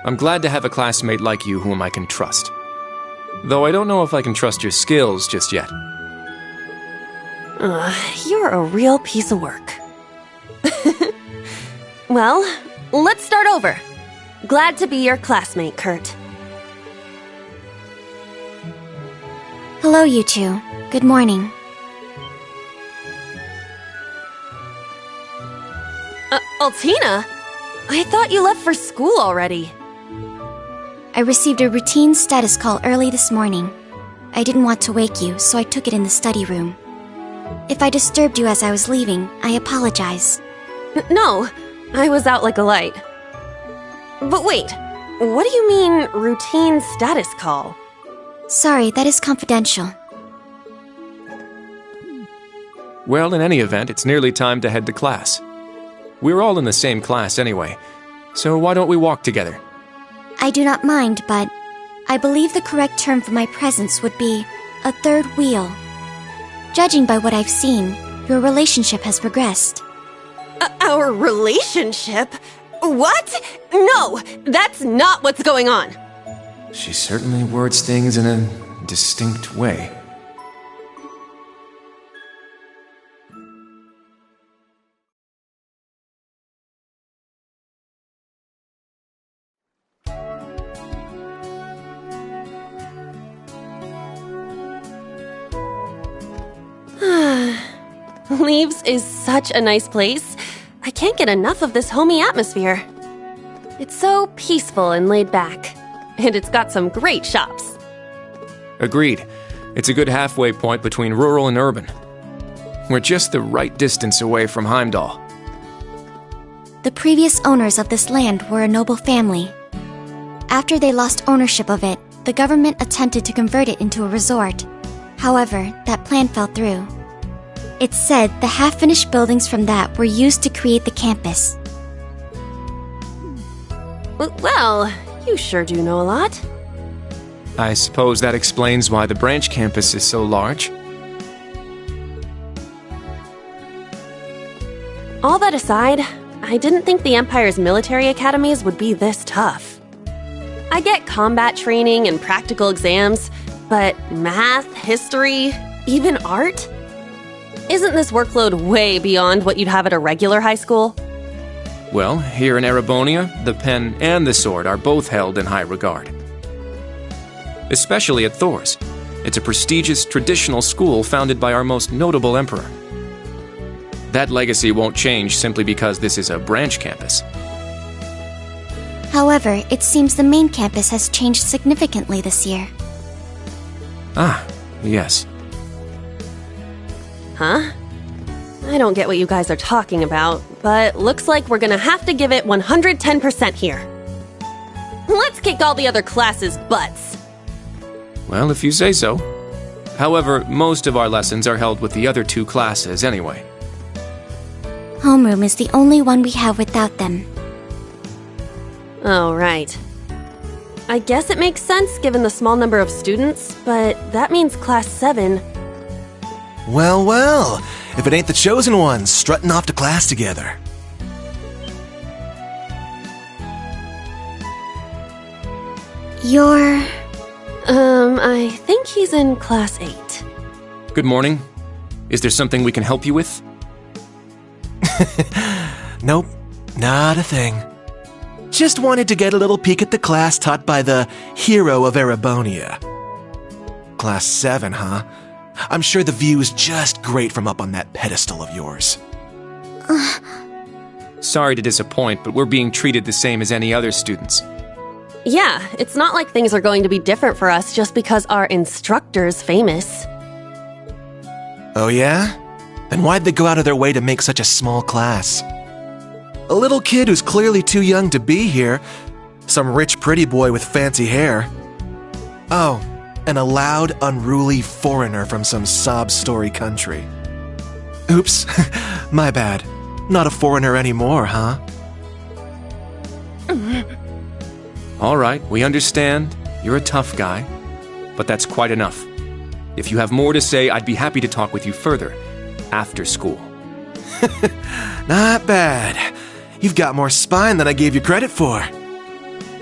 I'm glad to have a classmate like you whom I can trust. Though I don't know if I can trust your skills just yet. You're a real piece of work. Well, let's start over. Glad to be your classmate, Kurt. Hello, you two. Good morning. Altina? I thought you left for school already. I received a routine status call early this morning. I didn't want to wake you, so I took it in the study room. If I disturbed you as I was leaving, I apologize. No, I was out like a light. But wait, what do you mean, routine status call? Sorry, that is confidential. Well, in any event, it's nearly time to head to class. We're all in the same class anyway, so why don't we walk together? I do not mind, but I believe the correct term for my presence would be a third wheel. Judging by what I've seen, your relationship has progressed. Our relationship? What? No, that's not what's going on. She certainly words things in a distinct way. Leaves is such a nice place. I can't get enough of this homey atmosphere. It's so peaceful and laid back. And it's got some great shops. Agreed. It's a good halfway point between rural and urban. We're just the right distance away from Heimdall. The previous owners of this land were a noble family. After they lost ownership of it, the government attempted to convert it into a resort. However, that plan fell through. It's said the half-finished buildings from that were used to create the campus. Well, you sure do know a lot. I suppose that explains why the branch campus is so large. All that aside, I didn't think the Empire's military academies would be this tough. I get combat training and practical exams, but math, history, even art? Isn't this workload way beyond what you'd have at a regular high school? Well, here in Erebonia, the pen and the sword are both held in high regard. Especially at Thors. It's a prestigious traditional school founded by our most notable emperor. That legacy won't change simply because this is a branch campus. However, it seems the main campus has changed significantly this year. Ah, yes. Huh? I don't get what you guys are talking about, but looks like we're gonna have to give it 110% here. Let's kick all the other classes' butts. Well, if you say so. However, most of our lessons are held with the other two classes anyway. Homeroom is the only one we have without them. Oh, right. I guess it makes sense given the small number of students, but that means Class 7... Well, well, if it ain't the chosen ones strutting off to class together. You're... I think he's in Class 8. Good morning. Is there something we can help you with? Nope, not a thing. Just wanted to get a little peek at the class taught by the hero of Erebonia. Class 7, huh? I'm sure the view is just great from up on that pedestal of yours. Sorry to disappoint, but we're being treated the same as any other students. Yeah, it's not like things are going to be different for us just because our instructor's famous. Oh yeah? Then why'd they go out of their way to make such a small class? A little kid who's clearly too young to be here. Some rich pretty boy with fancy hair. Oh, and a loud, unruly foreigner from some sob-story country. Oops, my bad. Not a foreigner anymore, huh? All right, we understand. You're a tough guy, but that's quite enough. If you have more to say, I'd be happy to talk with you further, after school. Not bad. You've got more spine than I gave you credit for.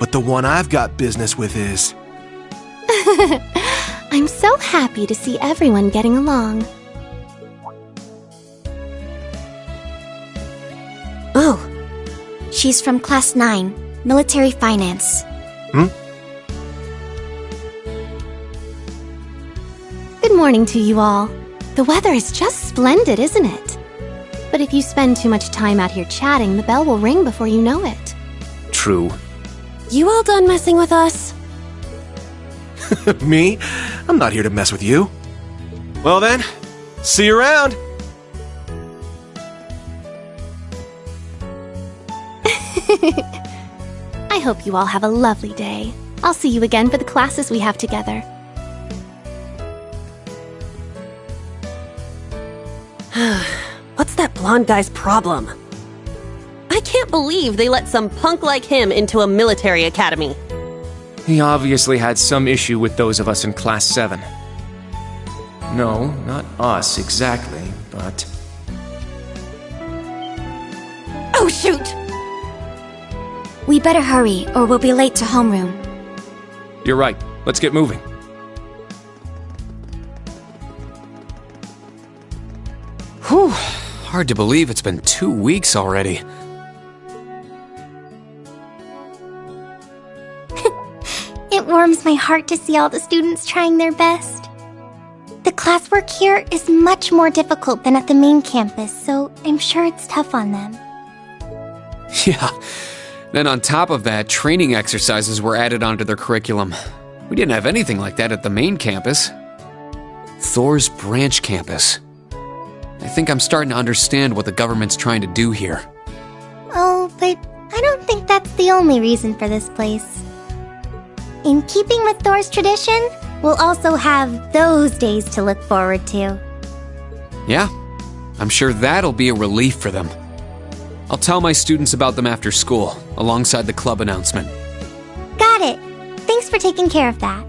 But the one I've got business with is... I'm so happy to see everyone getting along. Oh, she's from Class 9, Military Finance. Good morning to you all. The weather is just splendid, isn't it? But if you spend too much time out here chatting, the bell will ring before you know it. True. You all done messing with us? Me? I'm not here to mess with you. Well then, see you around. I hope you all have a lovely day. I'll see you again for the classes we have together. What's that blonde guy's problem? I can't believe they let some punk like him into a military academy. He obviously had some issue with those of us in Class 7. No, not us exactly, but... Oh, shoot! We better hurry, or we'll be late to homeroom. You're right. Let's get moving. Whew. Hard to believe it's been 2 weeks already. It warms my heart to see all the students trying their best. The classwork here is much more difficult than at the main campus, so I'm sure it's tough on them. Yeah. Then on top of that, training exercises were added onto their curriculum. We didn't have anything like that at the main campus. Thor's branch campus. I think I'm starting to understand what the government's trying to do here. Oh, but I don't think that's the only reason for this place. In keeping with Thor's tradition, we'll also have those days to look forward to. Yeah, I'm sure that'll be a relief for them. I'll tell my students about them after school, alongside the club announcement. Got it. Thanks for taking care of that.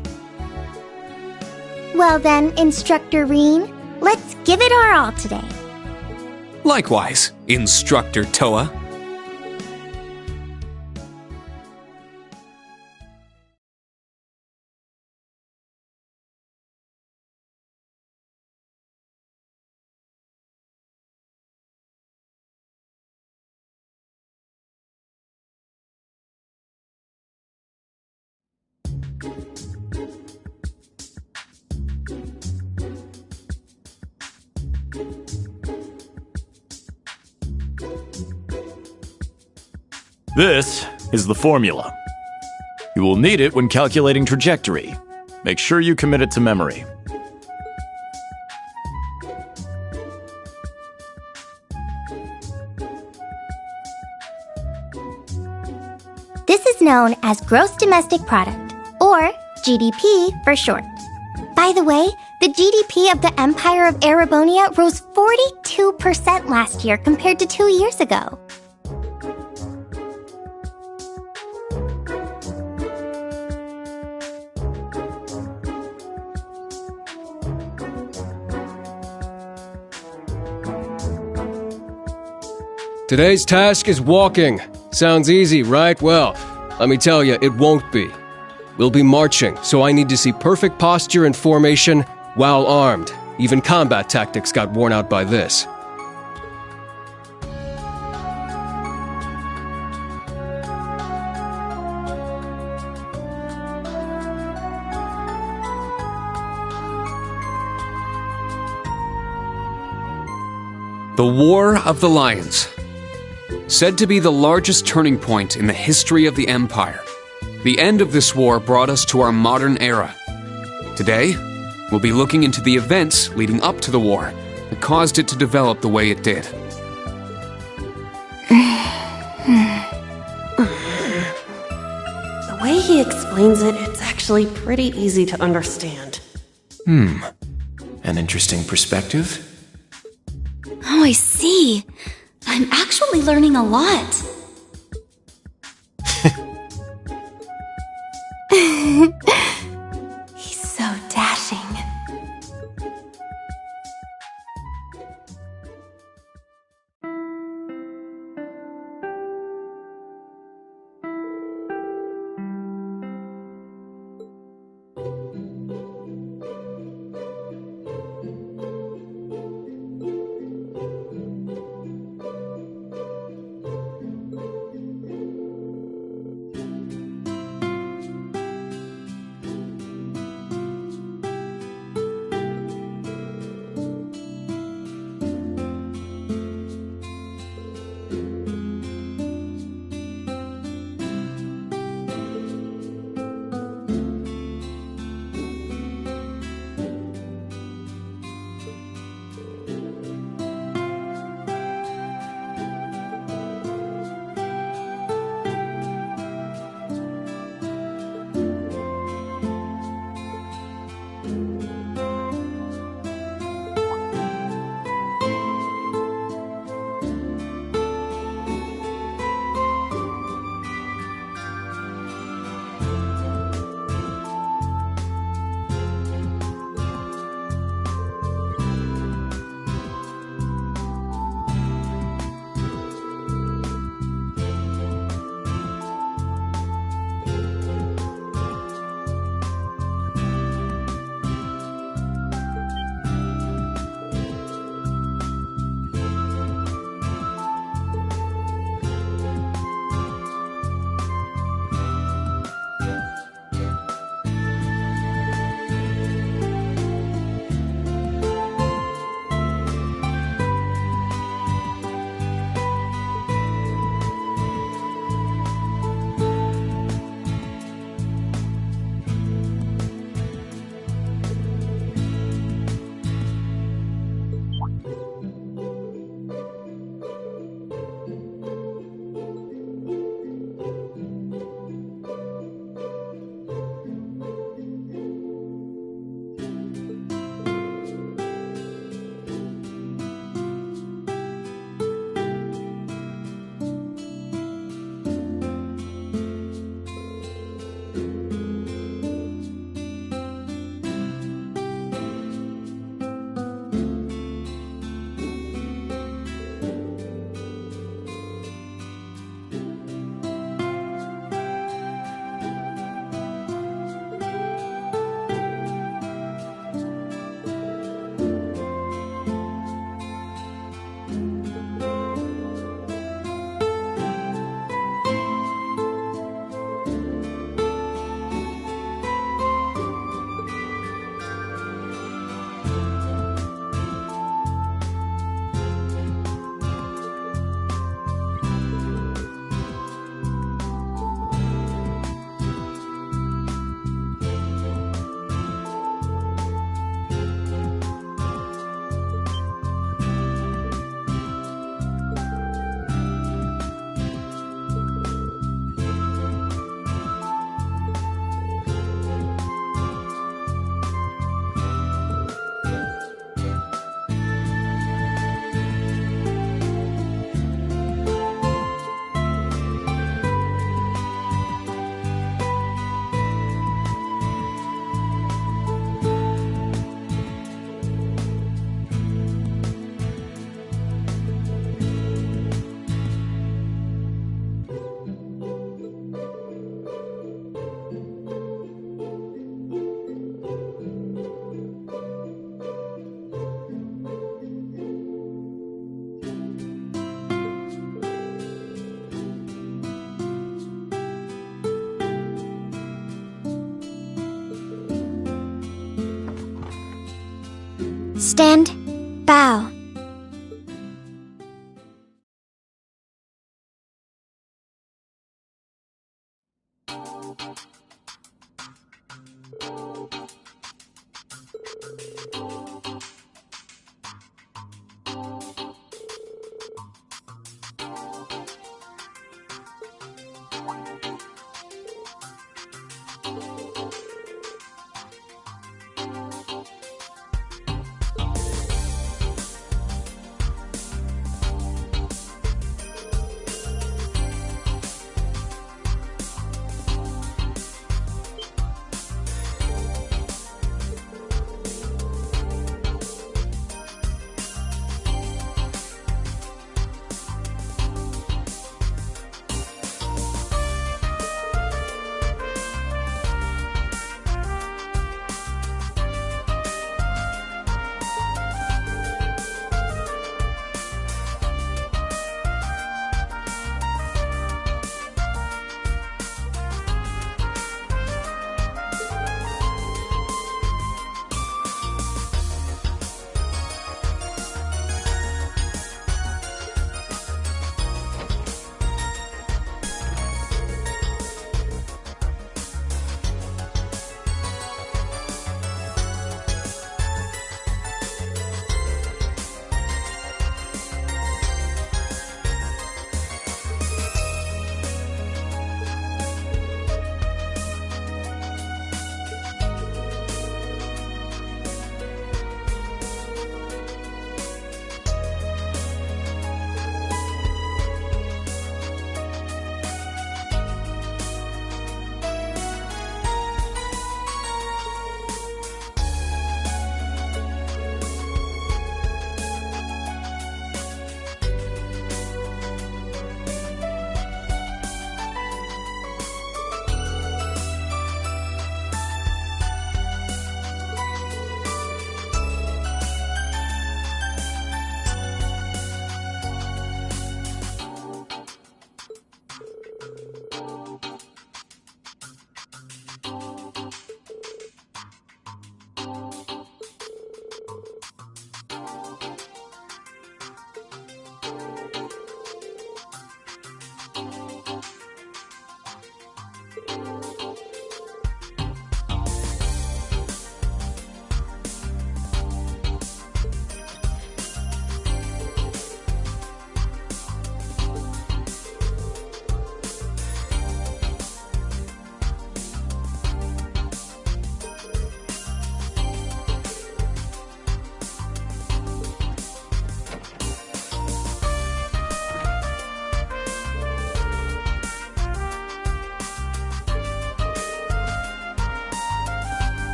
Well then, Instructor Reen, let's give it our all today. Likewise, Instructor Toa. This is the formula. You will need it when calculating trajectory. Make sure you commit it to memory. This is known as Gross Domestic Product, or GDP for short. By the way, the GDP of the Empire of Erebonia rose 42% last year compared to 2 years ago. Today's task is walking. Sounds easy, right? Well, let me tell you, it won't be. We'll be marching, so I need to see perfect posture and formation while armed. Even combat tactics got worn out by this. The War of the Lions. Said to be the largest turning point in the history of the Empire, the end of this war brought us to our modern era. Today, we'll be looking into the events leading up to the war that caused it to develop the way it did. The way he explains it, it's actually pretty easy to understand. An interesting perspective. Oh, I see. I'm actually learning a lot. Stand. Bow.